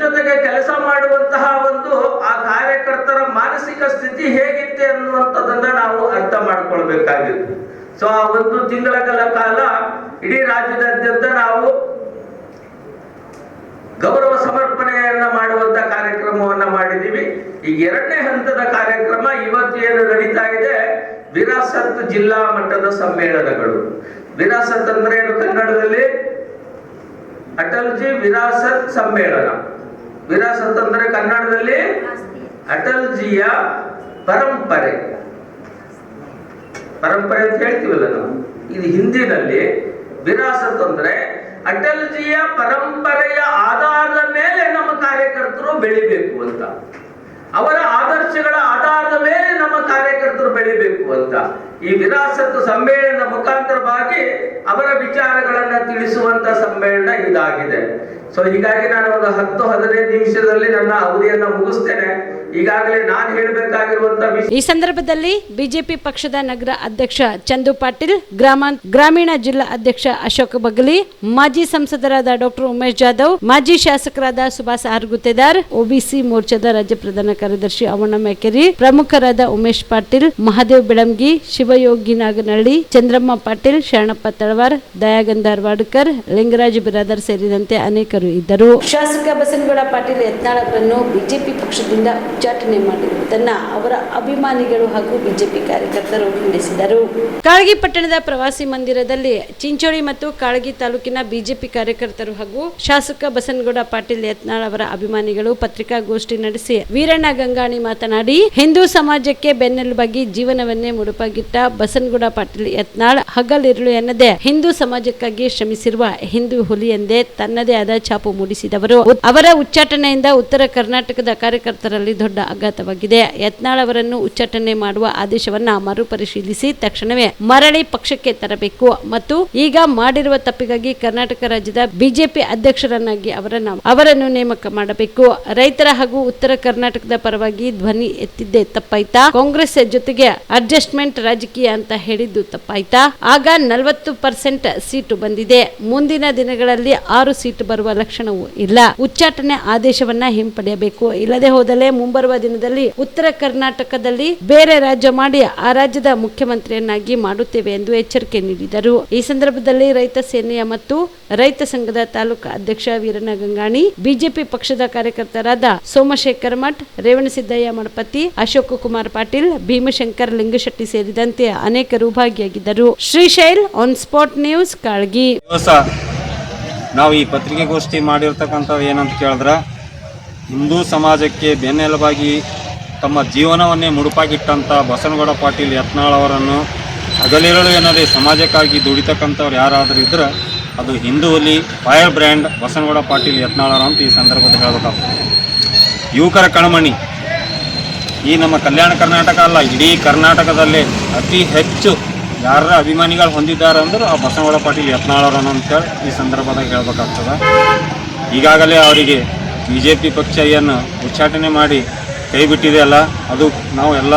ಜೊತೆಗೆ ಕೆಲಸ ಮಾಡುವಂತಹ ಒಂದು ಆ ಕಾರ್ಯಕರ್ತರ ಮಾನಸಿಕ ಸ್ಥಿತಿ ಹೇಗಿತ್ತೆ ಅನ್ನುವಂಥದ್ದನ್ನ ನಾವು ಅರ್ಥ ಮಾಡ್ಕೊಳ್ಬೇಕಾಗಿತ್ತು. ಸೊ ಆ 1 ತಿಂಗಳ ಕಾಲ ಇಡೀ ರಾಜ್ಯದಾದ್ಯಂತ ನಾವು ಗೌರವ ಸಮರ್ಪಣೆಯನ್ನ ಮಾಡುವಂತ ಕಾರ್ಯಕ್ರಮವನ್ನ ಮಾಡಿದೀವಿ. ಈಗ 2ನೇ ಹಂತದ ಕಾರ್ಯಕ್ರಮ ಇವತ್ತು ಏನು ನಡೀತಾ ಇದೆ, ವಿರಾಸತ್ ಜಿಲ್ಲಾ ಮಟ್ಟದ ಸಮ್ಮೇಳನಗಳು. ವಿರಾಸತ್ ಅಂದ್ರೆ ಏನು ಕನ್ನಡದಲ್ಲಿ? ಅಟಲ್ ಜಿ ವಿರಾಸತ್ ಸಮ್ಮೇಳನ. ವಿರಾಸತ್ ಅಂದ್ರೆ ಕನ್ನಡದಲ್ಲಿ ಅಟಲ್ಜಿಯ ಪರಂಪರೆ ಅಂತ ಹೇಳ್ತೀವಲ್ಲ ನಾವು. ಇದು ಹಿಂದಿನಲ್ಲಿ ವಿರಾಸತ್ ಅಂದ್ರೆ ಅಟಲ್ಜಿಯ ಪರಂಪರೆಯ ಆಧಾರದ ಮೇಲೆ ನಮ್ಮ ಕಾರ್ಯಕರ್ತರು ಬೆಳಿಬೇಕು ಅಂತ, ಅವರ ಆದರ್ಶಗಳ ಆಧಾರದ ಮೇಲೆ ನಮ್ಮ ಕಾರ್ಯಕರ್ತರು ಬೆಳಿಬೇಕು ಅಂತ ಈ ವಿರಾಸತ್ ಸಮ್ಮೇಳನದ ಮುಖಾಂತರವಾಗಿ ಅವರ ವಿಚಾರಗಳನ್ನ ತಿಳಿಸುವಂತ ಸಮ್ಮೇಳನ ಇದಾಗಿದೆ. ಸೊ ಹೀಗಾಗಿ ನಾನು ಒಂದು 10-15 ನಿಮಿಷದಲ್ಲಿ ನನ್ನ ಅವಧಿಯನ್ನ ಮುಗಿಸ್ತೇನೆ. ಈಗಾಗಲೇ ನಾನು ಹೇಳಬೇಕಾಗಿರುವಂತ ಈ ಸಂದರ್ಭದಲ್ಲಿ ಬಿಜೆಪಿ ಪಕ್ಷದ ನಗರ ಅಧ್ಯಕ್ಷ ಚಂದು ಪಾಟೀಲ್, ಗ್ರಾಮೀಣ ಜಿಲ್ಲಾ ಅಧ್ಯಕ್ಷ ಅಶೋಕ್ ಬಗಲಿ, ಮಾಜಿ ಸಂಸದರಾದ ಡಾಕ್ಟರ್ ಉಮೇಶ್ ಜಾಧವ್, ಮಾಜಿ ಶಾಸಕರಾದ ಸುಭಾಸ್ ಆರ್ ಗುತ್ತೇದಾರ್, ಒಬಿಸಿ ಮೋರ್ಚಾದ ರಾಜ್ಯ ಪ್ರಧಾನ ಕಾರ್ಯದರ್ಶಿ ಅವಣ್ಣ ಮೇಕೆರಿ, ಪ್ರಮುಖರಾದ ಉಮೇಶ್ ಪಾಟೀಲ್, ಮಹಾದೇವ್ ಬೆಳಂಗಿ, ಶಿವಯೋಗಿ ನಾಗನಹಳ್ಳಿ, ಚಂದ್ರಮ್ಮ ಪಾಟೀಲ್, ಶರಣಪ್ಪ ತಳವಾರ್, ದಯಾಗಂಧ ಧಾರವಾಡಕರ್, ಲಿಂಗರಾಜ್ ಬಿರಾದರ್ ಸೇರಿದಂತೆ ಅನೇಕರು ಇದ್ದರು. ಶಾಸಕ ಬಸನಗೌಡ ಪಾಟೀಲ್ ಯತ್ನಾಳ್ ಅವರನ್ನು ಬಿಜೆಪಿ ಪಕ್ಷದಿಂದ ಉಚ್ಚಾಟನೆ ಮಾಡಿರುವುದನ್ನ ಅವರ ಅಭಿಮಾನಿಗಳು ಹಾಗೂ ಬಿಜೆಪಿ ಕಾರ್ಯಕರ್ತರು ಖಂಡಿಸಿದರು. ಕಾಳಗಿ ಪಟ್ಟಣದ ಪ್ರವಾಸಿ ಮಂದಿರದಲ್ಲಿ ಚಿಂಚೋಳಿ ಮತ್ತು ಕಾಳಗಿ ತಾಲೂಕಿನ ಬಿಜೆಪಿ ಕಾರ್ಯಕರ್ತರು ಹಾಗೂ ಶಾಸಕ ಬಸನಗೌಡ ಪಾಟೀಲ್ ಯತ್ನಾಳ್ ಅವರ ಅಭಿಮಾನಿಗಳು ಪತ್ರಿಕಾಗೋಷ್ಠಿ ನಡೆಸಿ ವೀರಣ್ಣ ಗಂಗಾಣಿ ಮಾತನಾಡಿ, ಹಿಂದೂ ಸಮಾಜಕ್ಕೆ ಬೆನ್ನೆಲುಬಾಗಿ ಜೀವನವನ್ನೇ ಮುಡುಪಾಗಿಟ್ಟ ಬಸನಗೌಡ ಪಾಟೀಲ್ ಯತ್ನಾಳ್ ಹಗಲಿರುಳು ಎನ್ನದೆ ಹಿಂದೂ ಸಮಾಜಕ್ಕಾಗಿ ಶ್ರಮಿಸಿರುವ ಹಿಂದೂ ಹುಲಿ ಎಂದೇ ತನ್ನದೇ ಆದ ಛಾಪು ಮೂಡಿಸಿದವರು. ಅವರ ಉಚ್ಚಾಟನೆಯಿಂದ ಉತ್ತರ ಕರ್ನಾಟಕದ ಕಾರ್ಯಕರ್ತರಲ್ಲಿ ದೊಡ್ಡ ಆಘಾತವಾಗಿದೆ. ಯತ್ನಾಳ್ ಅವರನ್ನು ಉಚ್ಚಾಟನೆ ಮಾಡುವ ಆದೇಶವನ್ನ ಮರುಪರಿಶೀಲಿಸಿ ತಕ್ಷಣವೇ ಮರಳಿ ಪಕ್ಷಕ್ಕೆ ತರಬೇಕು ಮತ್ತು ಈಗ ಮಾಡಿರುವ ತಪ್ಪಿಗಾಗಿ ಕರ್ನಾಟಕ ರಾಜ್ಯದ ಬಿಜೆಪಿ ಅಧ್ಯಕ್ಷರನ್ನಾಗಿ ಅವರನ್ನು ನೇಮಕ ಮಾಡಬೇಕು. ರೈತರ ಹಾಗೂ ಉತ್ತರ ಕರ್ನಾಟಕದ ಪರವಾಗಿ ಧ್ವನಿ ಎತ್ತಿದ್ದೇ ತಪ್ಪಾಯ್ತಾ? ಕಾಂಗ್ರೆಸ್ ಜೊತೆಗೆ ಅಡ್ಜಸ್ಟ್ಮೆಂಟ್ ರಾಜಕೀಯ ಅಂತ ಹೇಳಿದ್ದು ತಪ್ಪಾಯ್ತಾ? ಆಗ 40% ಸೀಟು ಬಂದಿದೆ. ಮುಂದಿನ ದಿನಗಳಲ್ಲಿ 6 ಸೀಟು ಬರುವ ಲಕ್ಷಣವೂ ಇಲ್ಲ. ಉಚ್ಚಾಟನೆ ಆದೇಶವನ್ನ ಹಿಂಪಡೆಯಬೇಕು. ಇಲ್ಲದೆ ಹೋದಲೇ ಮುಂಬರುವ ದಿನದಲ್ಲಿ ಉತ್ತರ ಕರ್ನಾಟಕದಲ್ಲಿ ಬೇರೆ ರಾಜ್ಯ ಮಾಡಿ ಆ ರಾಜ್ಯದ ಮುಖ್ಯಮಂತ್ರಿಯನ್ನಾಗಿ ಮಾಡುತ್ತೇವೆ ಎಂದು ಎಚ್ಚರಿಕೆ ನೀಡಿದರು. ಈ ಸಂದರ್ಭದಲ್ಲಿ ರೈತ ಸೇನೆಯ ಮತ್ತು ರೈತ ಸಂಘದ ತಾಲೂಕು ಅಧ್ಯಕ್ಷ ವೀರಣ್ಣ ಗಂಗಾಣಿ, ಬಿಜೆಪಿ ಪಕ್ಷದ ಕಾರ್ಯಕರ್ತರಾದ ಸೋಮಶೇಖರ್ ಮಠ್, ರೇವಣಸಿದ್ದಯ್ಯ ಮಣಪತಿ, ಅಶೋಕ್ ಕುಮಾರ್ ಪಾಟೀಲ್, ಭೀಮಶಂಕರ್ ಲಿಂಗಶೆಟ್ಟಿ ಸೇರಿದಂತೆ ಅನೇಕರು ಭಾಗಿಯಾಗಿದ್ದರು. Shrishail on spot news, Kalagi. ನಾವು ಈ ಪತ್ರಿಕೆಗೋಷ್ಠಿ ಮಾಡಿರ್ತಕ್ಕಂಥದ್ದು ಏನಂತ ಕೇಳಿದ್ರೆ, ಹಿಂದೂ ಸಮಾಜಕ್ಕೆ ಬೆನ್ನೆಲುಬಾಗಿ ತಮ್ಮ ಜೀವನವನ್ನೇ ಮುಡುಪಾಗಿಟ್ಟಂಥ ಬಸನಗೌಡ ಪಾಟೀಲ್ ಯತ್ನಾಳ್ ಅವರನ್ನು ಹಗಲಿರುಳು ಎನ್ನದೇ ಸಮಾಜಕ್ಕಾಗಿ ದುಡಿತಕ್ಕಂಥವ್ರು ಯಾರಾದರೂ ಇದ್ರೆ ಅದು ಹಿಂದೂ ಹುಲಿ ಫೈರ್ ಬ್ರ್ಯಾಂಡ್ ಬಸನಗೌಡ ಪಾಟೀಲ್ ಯತ್ನಾಳ್ ಅಂತ ಈ ಸಂದರ್ಭದಲ್ಲಿ ಹೇಳಬೇಕಾಗ್ತದೆ. ಯುವಕರ ಕಣ್ಮಣಿ ಈ ನಮ್ಮ ಕಲ್ಯಾಣ ಕರ್ನಾಟಕ ಅಲ್ಲ, ಇಡೀ ಕರ್ನಾಟಕದಲ್ಲೇ ಅತಿ ಹೆಚ್ಚು ಯಾರ ಅಭಿಮಾನಿಗಳು ಹೊಂದಿದ್ದಾರೆ ಅಂದ್ರೆ ಆ ಬಸನಗೌಡ ಪಾಟೀಲ್ ಯತ್ನಾಳ್ ಅಂತೇಳಿ ಈ ಸಂದರ್ಭದಾಗ ಹೇಳಬೇಕಾಗ್ತದೆ. ಈಗಾಗಲೇ ಅವರಿಗೆ BJP ಪಕ್ಷ ಏನು ಉಚ್ಚಾಟನೆ ಮಾಡಿ ಕೈ ಬಿಟ್ಟಿದೆಯಲ್ಲ, ಅದು ನಾವು ಎಲ್ಲ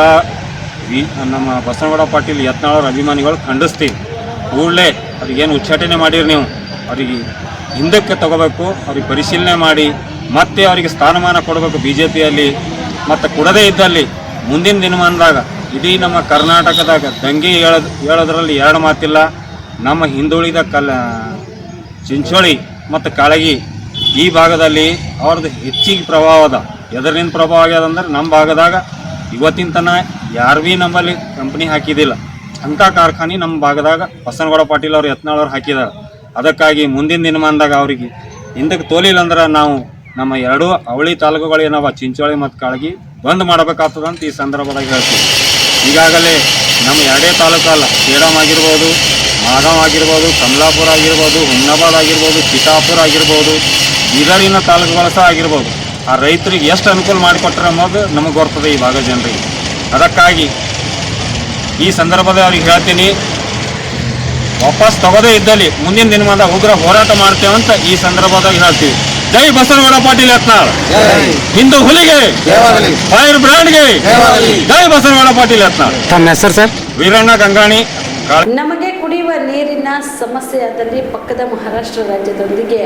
ನಮ್ಮ ಬಸನಗೌಡ ಪಾಟೀಲ್ ಯತ್ನಾಳ್ ಅವರ ಅಭಿಮಾನಿಗಳು ಖಂಡಿಸ್ತೀವಿ. ಕೂಡಲೇ ಅವ್ರಿಗೇನು ಉಚ್ಚಾಟನೆ ಮಾಡಿರಿ ನೀವು ಅವರಿಗೆ ಹಿಂದಕ್ಕೆ ತಗೋಬೇಕು, ಅವ್ರಿಗೆ ಪರಿಶೀಲನೆ ಮಾಡಿ ಮತ್ತೆ ಅವರಿಗೆ ಸ್ಥಾನಮಾನ ಕೊಡಬೇಕು BJPಯಲ್ಲಿ. ಮತ್ತು ಕೊಡದೇ ಇದ್ದಲ್ಲಿ ಮುಂದಿನ ದಿನಮಾನದಾಗ ಇಡೀ ನಮ್ಮ ಕರ್ನಾಟಕದಾಗ ದಂಗೆ ಹೇಳೋದ್ರಲ್ಲಿ ಎರಡು ಮಾತಿಲ್ಲ. ನಮ್ಮ ಹಿಂದುಳಿದ ಚಿಂಚೋಳಿ ಮತ್ತು ಕಾಳಗಿ ಈ ಭಾಗದಲ್ಲಿ ಅವ್ರದ್ದು ಹೆಚ್ಚಿಗೆ ಪ್ರಭಾವ ಅದ. ಎದರಿಂದ ಪ್ರಭಾವ ಆಗ್ಯದಂದ್ರೆ ನಮ್ಮ ಭಾಗದಾಗ ಇವತ್ತಿನ ತನಕ ಯಾರು ಭೀ ನಮ್ಮಲ್ಲಿ ಕಂಪ್ನಿ ಹಾಕಿದ್ದಿಲ್ಲ. ಅಂಥ ಕಾರ್ಖಾನೆ ನಮ್ಮ ಭಾಗದಾಗ ಬಸನಗೌಡ ಪಾಟೀಲ್ ಅವ್ರು ಯತ್ನಾಳ್ ಅವ್ರು ಹಾಕಿದ್ದಾರೆ. ಅದಕ್ಕಾಗಿ ಮುಂದಿನ ದಿನಮಾನದಾಗ ಅವ್ರಿಗೆ ಹಿಂದಕ್ಕೆ ತೋಲಿಲ್ಲ ಅಂದ್ರೆ ನಾವು ನಮ್ಮ ಎರಡೂ ಅವಳಿ ತಾಲೂಕುಗಳೇನವ ಚಿಂಚೋಳಿ ಮತ್ತು ಕಾಳಗಿ ಬಂದ್ ಮಾಡಬೇಕಾಗ್ತದೆ ಅಂತ ಈ ಸಂದರ್ಭದಾಗ ಹೇಳ್ತೀವಿ. ಈಗಾಗಲೇ ನಮ್ಮ ಎರಡೇ ತಾಲೂಕು ಅಲ್ಲ, ಸೇಡಂ ಆಗಿರ್ಬೋದು, ಮಾಗಾಂವ್ ಆಗಿರ್ಬೋದು, ಕಮಲಾಪುರ ಆಗಿರ್ಬೋದು, ಹುಮ್ನಾಬಾದ್ ಆಗಿರ್ಬೋದು, ಚಿತ್ತಾಪುರ ಆಗಿರ್ಬೋದು, ಬೀದರಿನ ತಾಲೂಕುಗಳು ಸಹ ಆಗಿರ್ಬೋದು. ಆ ರೈತರಿಗೆ ಎಷ್ಟು ಅನುಕೂಲ ಮಾಡಿಕೊಟ್ರೆ ಅನ್ನೋದು ನಮಗೆ ಬರ್ತದೆ ಈ ಭಾಗದ ಜನರಿಗೆ. ಅದಕ್ಕಾಗಿ ಈ ಸಂದರ್ಭದಲ್ಲಿ ಅವ್ರಿಗೆ ಹೇಳ್ತೀನಿ, ವಾಪಸ್ ತಗೋದೇ ಇದ್ದಲ್ಲಿ ಮುಂದಿನ ದಿನಮಾನದಾಗ ಉಗ್ರ ಹೋರಾಟ ಮಾಡ್ತೇವೆ ಅಂತ ಈ ಸಂದರ್ಭದಾಗ ಹೇಳ್ತೀವಿ. ಜೈ ಬಸನಗೌಡ ಪಾಟೀಲ್ ಯತ್ನಾಳ್, ಹಿಂದೂ ಹುಲಿಗೆ, ಫೈರ್ ಬ್ರ್ಯಾಂಡ್ಗೆ, ಜೈ ಬಸನಗೌಡ ಪಾಟೀಲ್ ಯತ್ನಾಳ್. ತಮ್ಮ ಹೆಸರು ಸರ್? ವೀರಣ್ಣ ಗಂಗಾಣಿ. ನಮಗೆ ಕುಡಿಯುವ ನೀರಿನ ಸಮಸ್ಯೆಯಾದಲ್ಲಿ ಪಕ್ಕದ ಮಹಾರಾಷ್ಟ್ರ ರಾಜ್ಯದೊಂದಿಗೆ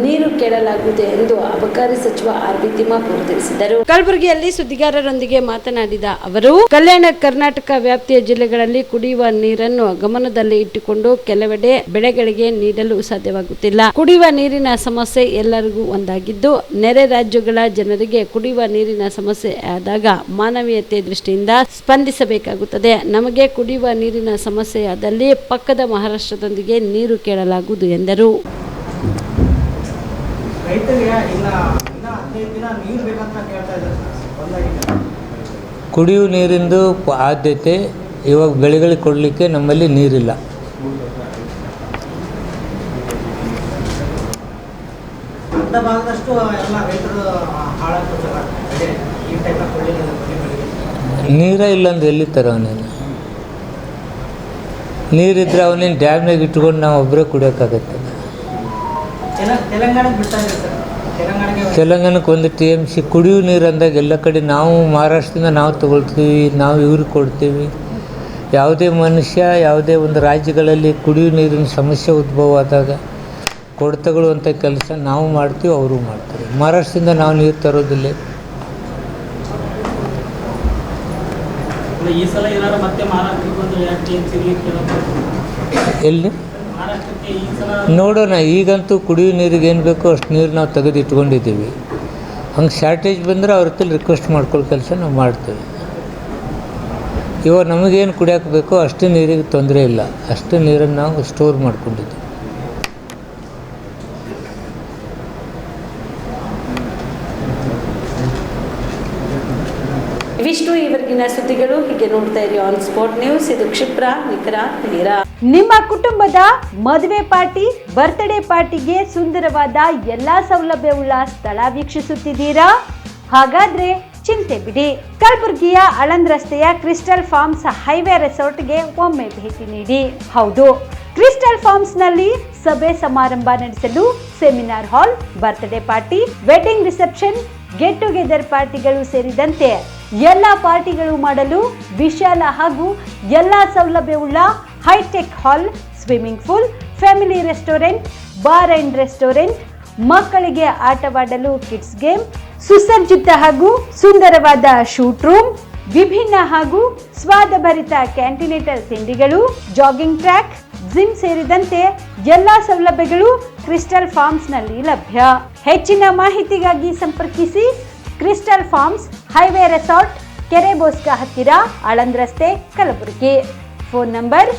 ನೀರು ಕೇಳಲಾಗುವುದು ಎಂದು ಅಬಕಾರಿ ಸಚಿವ ಆರ್.ಬಿ. ತಿಮ್ಮಾಪುರ್ ತಿಳಿಸಿದರು. ಕಲಬುರಗಿಯಲ್ಲಿ ಸುದ್ದಿಗಾರರೊಂದಿಗೆ ಮಾತನಾಡಿದ ಅವರು, ಕಲ್ಯಾಣ ಕರ್ನಾಟಕ ವ್ಯಾಪ್ತಿಯ ಜಿಲ್ಲೆಗಳಲ್ಲಿ ಕುಡಿಯುವ ನೀರನ್ನು ಗಮನದಲ್ಲಿ ಇಟ್ಟುಕೊಂಡು ಕೆಲವೆಡೆ ಬೆಳೆಗಳಿಗೆ ನೀಡಲು ಸಾಧ್ಯವಾಗುತ್ತಿಲ್ಲ. ಕುಡಿಯುವ ನೀರಿನ ಸಮಸ್ಯೆ ಎಲ್ಲರಿಗೂ ಒಂದಾಗಿದ್ದು, ನೆರೆ ರಾಜ್ಯಗಳ ಜನರಿಗೆ ಕುಡಿಯುವ ನೀರಿನ ಸಮಸ್ಯೆ ಆದಾಗ ಮಾನವೀಯತೆ ದೃಷ್ಟಿಯಿಂದ ಸ್ಪಂದಿಸಬೇಕಾಗುತ್ತದೆ. ನಮಗೆ ಕುಡಿಯುವ ನೀರಿನ ಸಮಸ್ಯೆ ಆದಲ್ಲಿ ಪಕ್ಕದ ಮಹಾರಾಷ್ಟ್ರದೊಂದಿಗೆ ನೀರು ಕೇಳಲಾಗುವುದು ಎಂದರು. ರೈತರಿಗೆ ಇನ್ನ 15 ದಿನ ನೀರು ಬೇಕಂತ ಕೇಳ್ತಾ ಇದ್ದಾರೆ ಬಂದಾಗಿದೆ. ಕುಡಿಯುವ ನೀರಿಂದು ಆದ್ಯತೆ ಇವಾಗ ಬೆಳೆಗಳಿಗೆ ಕೊಡಲಿಕ್ಕೆ ನಮ್ಮಲ್ಲಿ ನೀರಿಲ್ಲ. ಅರ್ಧ ಭಾಗದಷ್ಟು ಎಲ್ಲ ರೈತರು ಹಾಳಾಗ್ತಾರೆ ಈ ಟೈಮ್ ನೀರೇ ಇಲ್ಲ ಅಂದ್ರೆ ಎಲ್ಲಿ ತರ ಅವನೇನು ನೀರಿದ್ರೆ ಅವನೇನು ಡ್ಯಾಮ್ನಾಗ ಇಟ್ಕೊಂಡು ನಾವು ಒಬ್ಬರೇ ಕುಡಿಯೋಕ್ಕಾಗತ್ತೆ. ತೆಲಂಗಾಣಕ್ಕೆ ಬಿಡ್ತಾ ಇದೆ ಸರ್. ತೆಲಂಗಾಣಕ್ಕೆ ಒಂದು TMC ಕುಡಿಯುವ ನೀರು ಅಂದಾಗ ಎಲ್ಲ ಕಡೆ ನಾವು ಮಹಾರಾಷ್ಟ್ರದಿಂದ ನಾವು ತೊಗೊಳ್ತೀವಿ, ನಾವು ಇವ್ರಿಗೆ ಕೊಡ್ತೀವಿ. ಯಾವುದೇ ಮನುಷ್ಯ ಯಾವುದೇ ಒಂದು ರಾಜ್ಯಗಳಲ್ಲಿ ಕುಡಿಯುವ ನೀರಿನ ಸಮಸ್ಯೆ ಉದ್ಭವ ಆದಾಗ ಕೊಡ್ತಗೊಳ್ಳುವಂಥ ಕೆಲಸ ನಾವು ಮಾಡ್ತೀವಿ, ಅವರು ಮಾಡ್ತಾರೆ. ಮಹಾರಾಷ್ಟ್ರದಿಂದ ನಾವು ನೀರು ತರೋದಿಲ್ಲ. ಈ ಸಲ ಏನಾದ್ರು ಮತ್ತೆ ಮಹಾರಾಷ್ಟ್ರಕ್ಕೆ ಬಂದು ಎಲ್ಲಿ ಮಹಾರಾಷ್ಟ್ರಕ್ಕೆ ಈ ಸಲ ನೋಡೋಣ. ಈಗಂತೂ ಕುಡಿಯುವ ನೀರಿಗೆ ಏನು ಬೇಕೋ ಅಷ್ಟು ನೀರು ನಾವು ತೆಗೆದು ಇಟ್ಕೊಂಡಿದ್ದೀವಿ. ಹಂಗೆ ಶಾರ್ಟೇಜ್ ಬಂದರೆ ಅವ್ರ ಹತ್ರ ರಿಕ್ವೆಸ್ಟ್ ಮಾಡ್ಕೊಳ್ಳೋ ಕೆಲಸ ನಾವು ಮಾಡ್ತೇವೆ. ಇವಾಗ ನಮಗೇನು ಕುಡಿಯೋಕೆ ಬೇಕೋ ಅಷ್ಟು ನೀರಿಗೆ ತೊಂದರೆ ಇಲ್ಲ, ಅಷ್ಟು ನೀರನ್ನು ನಾವು ಸ್ಟೋರ್ ಮಾಡ್ಕೊಂಡಿದ್ದೀವಿ. ಇವಿಷ್ಟು ಇವರೆಗಿನ ಸುದ್ದಿಗಳು. ಹೀಗೆ ನೋಡ್ತಾ ಇರಿ ಆನ್ ಸ್ಪಾಟ್ ನ್ಯೂಸ್. ಇದು ಕ್ಷಿಪ್ರ, ನಿಖರ, ನೇರ. ನಿಮ್ಮ ಕುಟುಂಬದ ಮದುವೆ ಪಾರ್ಟಿ, ಬರ್ತ್ಡೇ ಪಾರ್ಟಿಗೆ ಸುಂದರವಾದ ಎಲ್ಲಾ ಸೌಲಭ್ಯವುಳ್ಳ ಸ್ಥಳ ವೀಕ್ಷಿಸುತ್ತಿದ್ದೀರಾ? ಹಾಗಾದ್ರೆ ಚಿಂತೆ ಬಿಡಿ. ಕಲಬುರಗಿಯ ಆಳಂದ್ ರಸ್ತೆಯ ಕ್ರಿಸ್ಟಲ್ ಫಾರ್ಮ್ಸ್ ಹೈವೇ ರೆಸಾರ್ಟ್ಗೆ ಒಮ್ಮೆ ಭೇಟಿ ನೀಡಿ. ಹೌದು, ಕ್ರಿಸ್ಟಲ್ ಫಾರ್ಮ್ಸ್ ನಲ್ಲಿ ಸಭೆ ಸಮಾರಂಭ ನಡೆಸಲು seminar hall, birthday party, wedding reception, get together ಪಾರ್ಟಿಗಳು ಸೇರಿದಂತೆ ಎಲ್ಲ ಪಾರ್ಟಿಗಳು ಮಾಡಲು ವಿಶಾಲ ಹಾಗೂ ಎಲ್ಲ ಸೌಲಭ್ಯವುಳ್ಳ hi-tech hall, swimming pool, family restaurant, bar and restaurant, ಮಕ್ಕಳಿಗೆ ಆಟವಾಡಲು ಕಿಡ್ಸ್ ಗೇಮ್, ಸುಸಜ್ಜಿತ ಹಾಗೂ ಸುಂದರವಾದ ಶೂಟ್ ರೂಮ್, ವಿಭಿನ್ನ ಹಾಗೂ ಸ್ವಾದಭರಿತ ಕ್ಯಾಂಟಿನೇಟಲ್ ತಿಂಡಿಗಳು, ಜಾಗಿಂಗ್ ಟ್ರ್ಯಾಕ್, ಜಿಮ್ ಸೇರಿದಂತೆ ಎಲ್ಲಾ ಸೌಲಭ್ಯಗಳು ಕ್ರಿಸ್ಟಲ್ ಫಾರ್ಮ್ಸ್ ನಲ್ಲಿ ಲಭ್ಯ. ಹೆಚ್ಚಿನ ಮಾಹಿತಿಗಾಗಿ ಸಂಪರ್ಕಿಸಿ ಕ್ರಿಸ್ಟಲ್ ಫಾರ್ಮ್ಸ್ ಹೈವೇ ರೆಸಾರ್ಟ್, ಕೆರೆ ಬೋಸ್ಕ ಹತ್ತಿರ, ಆಳಂದ್ ರಸ್ತೆ, ಕಲಬುರಗಿ. Phone number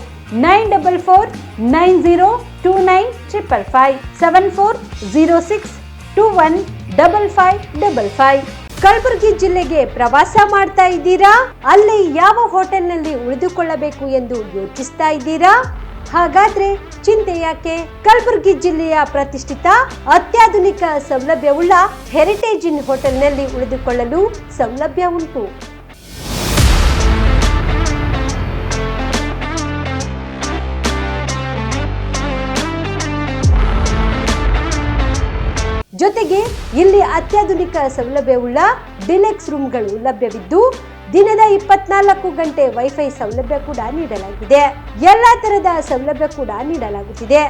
9490295555 7406215555. ಕಲಬುರಗಿ ಜಿಲ್ಲೆಗೆ ಪ್ರವಾಸ ಮಾಡ್ತಾ ಇದ್ದೀರಾ? ಅಲ್ಲಿ ಯಾವ ಹೋಟೆಲ್ನಲ್ಲಿ ಉಳಿದುಕೊಳ್ಳಬೇಕು ಎಂದು ಯೋಚಿಸ್ತಾ ಇದ್ದೀರಾ? ಹಾಗಾದ್ರೆ ಚಿಂತೆ ಯಾಕೆ? ಕಲಬುರಗಿ ಜಿಲ್ಲೆಯ ಪ್ರತಿಷ್ಠಿತ ಅತ್ಯಾಧುನಿಕ ಸೌಲಭ್ಯವುಳ್ಳ ಹೆರಿಟೇಜ್ ಇನ್ ಹೋಟೆಲ್ನಲ್ಲಿ ಉಳಿದುಕೊಳ್ಳಲು ಸೌಲಭ್ಯ ಉಂಟು. ಜೊತೆಗೆ ಇಲ್ಲಿ ಅತ್ಯಾಧುನಿಕ ಸೌಲಭ್ಯವುಳ್ಳ ಡಿಲೆಕ್ಸ್ ರೂಮ್ಗಳು ಲಭ್ಯವಿದ್ದು ದಿನದ 24 ಗಂಟೆ ವೈಫೈ ಸೌಲಭ್ಯ ಕೂಡ ನೀಡಲಾಗಿದೆ. ಎಲ್ಲಾ ತರದ ಸೌಲಭ್ಯ ಕೂಡ ನೀಡಲಾಗುತ್ತಿದೆ.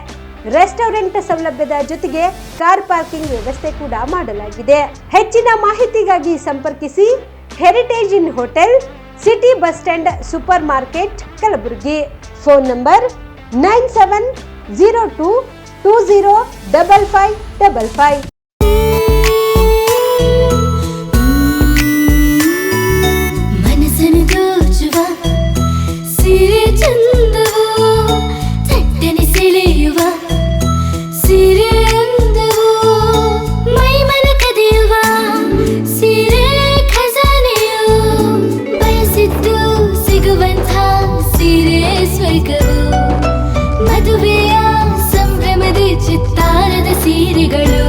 ರೆಸ್ಟೋರೆಂಟ್ ಸೌಲಭ್ಯದ ಜೊತೆಗೆ ಕಾರ್ ಪಾರ್ಕಿಂಗ್ ವ್ಯವಸ್ಥೆ ಕೂಡ ಮಾಡಲಾಗಿದೆ. ಹೆಚ್ಚಿನ ಮಾಹಿತಿಗಾಗಿ ಸಂಪರ್ಕಿಸಿ Heritage Inn hotel, city bus stand, super market, Kalaburagi. Phone number 9702205555. ಮದುವೆಯ ಸಂಭ್ರಮದ ಚಿತ್ತಾರದ ಸೀರೆಗಳು,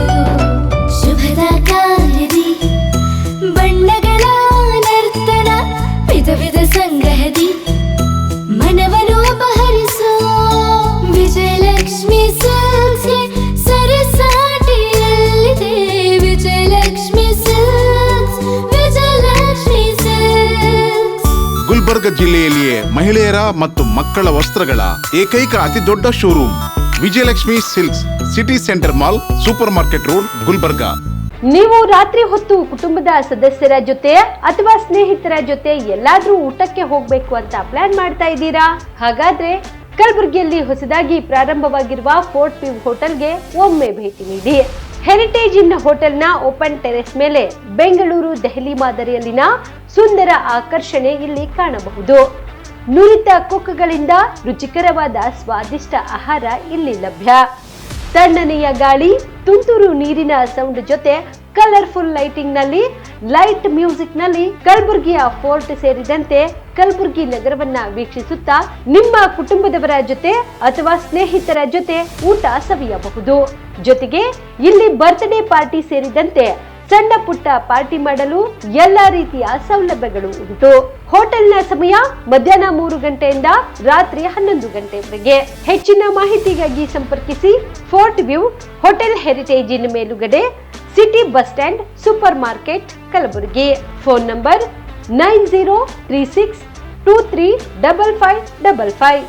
ಶುಭದ ಕಾರ್ಯದಿ ಬಣ್ಣಗಳ ನರ್ತನ, ವಿಧ ವಿಧ ಸಂಗ್ರಹದಿ ಮನವನ್ನು ಅಪಹರಿಸೋ ವಿಜಯಲಕ್ಷ್ಮಿ ಸಿಲ್ಕ್ಸ್ ಸರಸಾಟಿಯಲ್ಲಿದೆ. Vijayalakshmi Silks, Vijayalakshmi Silks. ಗುಲ್ಬರ್ಗ ಜಿಲ್ಲೆಯಲ್ಲಿಯೇ ಮಹಿಳೆಯರ ಮತ್ತು ಮಕ್ಕಳ ವಸ್ತ್ರಗಳ ಏಕೈಕ ಅತಿ ದೊಡ್ಡ showroom Vijayalakshmi Silks, city centre mall, super market road, Gulbarga. ನೀವು ರಾತ್ರಿ ಹೊತ್ತು ಕುಟುಂಬದ ಸದಸ್ಯರ ಜೊತೆ ಅಥವಾ ಸ್ನೇಹಿತರ ಜೊತೆ ಎಲ್ಲಾದ್ರೂ ಊಟಕ್ಕೆ ಹೋಗ್ಬೇಕು ಅಂತ ಪ್ಲಾನ್ ಮಾಡ್ತಾ ಇದ್ದೀರಾ? ಹಾಗಾದ್ರೆ ಕಲಬುರಗಿಯಲ್ಲಿ ಹೊಸದಾಗಿ ಪ್ರಾರಂಭವಾಗಿರುವ ಫೋರ್ಟ್ ವ್ಯೂ ಹೋಟೆಲ್ಗೆ ಒಮ್ಮೆ ಭೇಟಿ ನೀಡಿ. ಹೆರಿಟೇಜ್ ಇನ್ ಹೋಟೆಲ್ನ ಓಪನ್ ಟೆರೆಸ್ ಮೇಲೆ ಬೆಂಗಳೂರು, ದೆಹಲಿ ಮಾದರಿಯಲ್ಲಿನ ಸುಂದರ ಆಕರ್ಷಣೆ ಇಲ್ಲಿ ಕಾಣಬಹುದು. ನುರಿತ ಕುಕ್ಗಳಿಂದ ರುಚಿಕರವಾದ ಸ್ವಾದಿಷ್ಟ ಆಹಾರ ಇಲ್ಲಿ ಲಭ್ಯ. ತಣ್ಣನೆಯ ಗಾಳಿ, ತುಂತುರು ನೀರಿನ ಸೌಂಡ್ ಜೊತೆ ಕಲರ್ಫುಲ್ ಲೈಟಿಂಗ್ ನಲ್ಲಿ, ಲೈಟ್ ಮ್ಯೂಸಿಕ್ ನಲ್ಲಿ ಕಲಬುರಗಿಯ ಫೋರ್ಟ್ ಸೇರಿದಂತೆ ಕಲಬುರಗಿ ನಗರವನ್ನ ವೀಕ್ಷಿಸುತ್ತಾ ನಿಮ್ಮ ಕುಟುಂಬದವರ ಜೊತೆ ಅಥವಾ ಸ್ನೇಹಿತರ ಜೊತೆ ಊಟ ಸವಿಯಬಹುದು. ಜೊತೆಗೆ ಇಲ್ಲಿ ಬರ್ತ್ಡೇ ಪಾರ್ಟಿ ಸೇರಿದಂತೆ ಸಣ್ಣ ಪುಟ್ಟ ಪಾರ್ಟಿ ಮಾಡಲು ಎಲ್ಲಾ ರೀತಿಯ ಸೌಲಭ್ಯಗಳು ಉಂಟು. ಹೋಟೆಲ್ನ ಸಮಯ ಮಧ್ಯಾಹ್ನ 3 ಗಂಟೆಯಿಂದ ರಾತ್ರಿ 11 ಗಂಟೆವರೆಗೆ. ಹೆಚ್ಚಿನ ಮಾಹಿತಿಗಾಗಿ ಸಂಪರ್ಕಿಸಿ ಫೋರ್ಟ್ ವ್ಯೂ ಹೋಟೆಲ್ ಹೆರಿಟೇಜಿನ ಮೇಲುಗಡೆ, city bus stand, super market, Kalaburagi. Phone number 9036235555.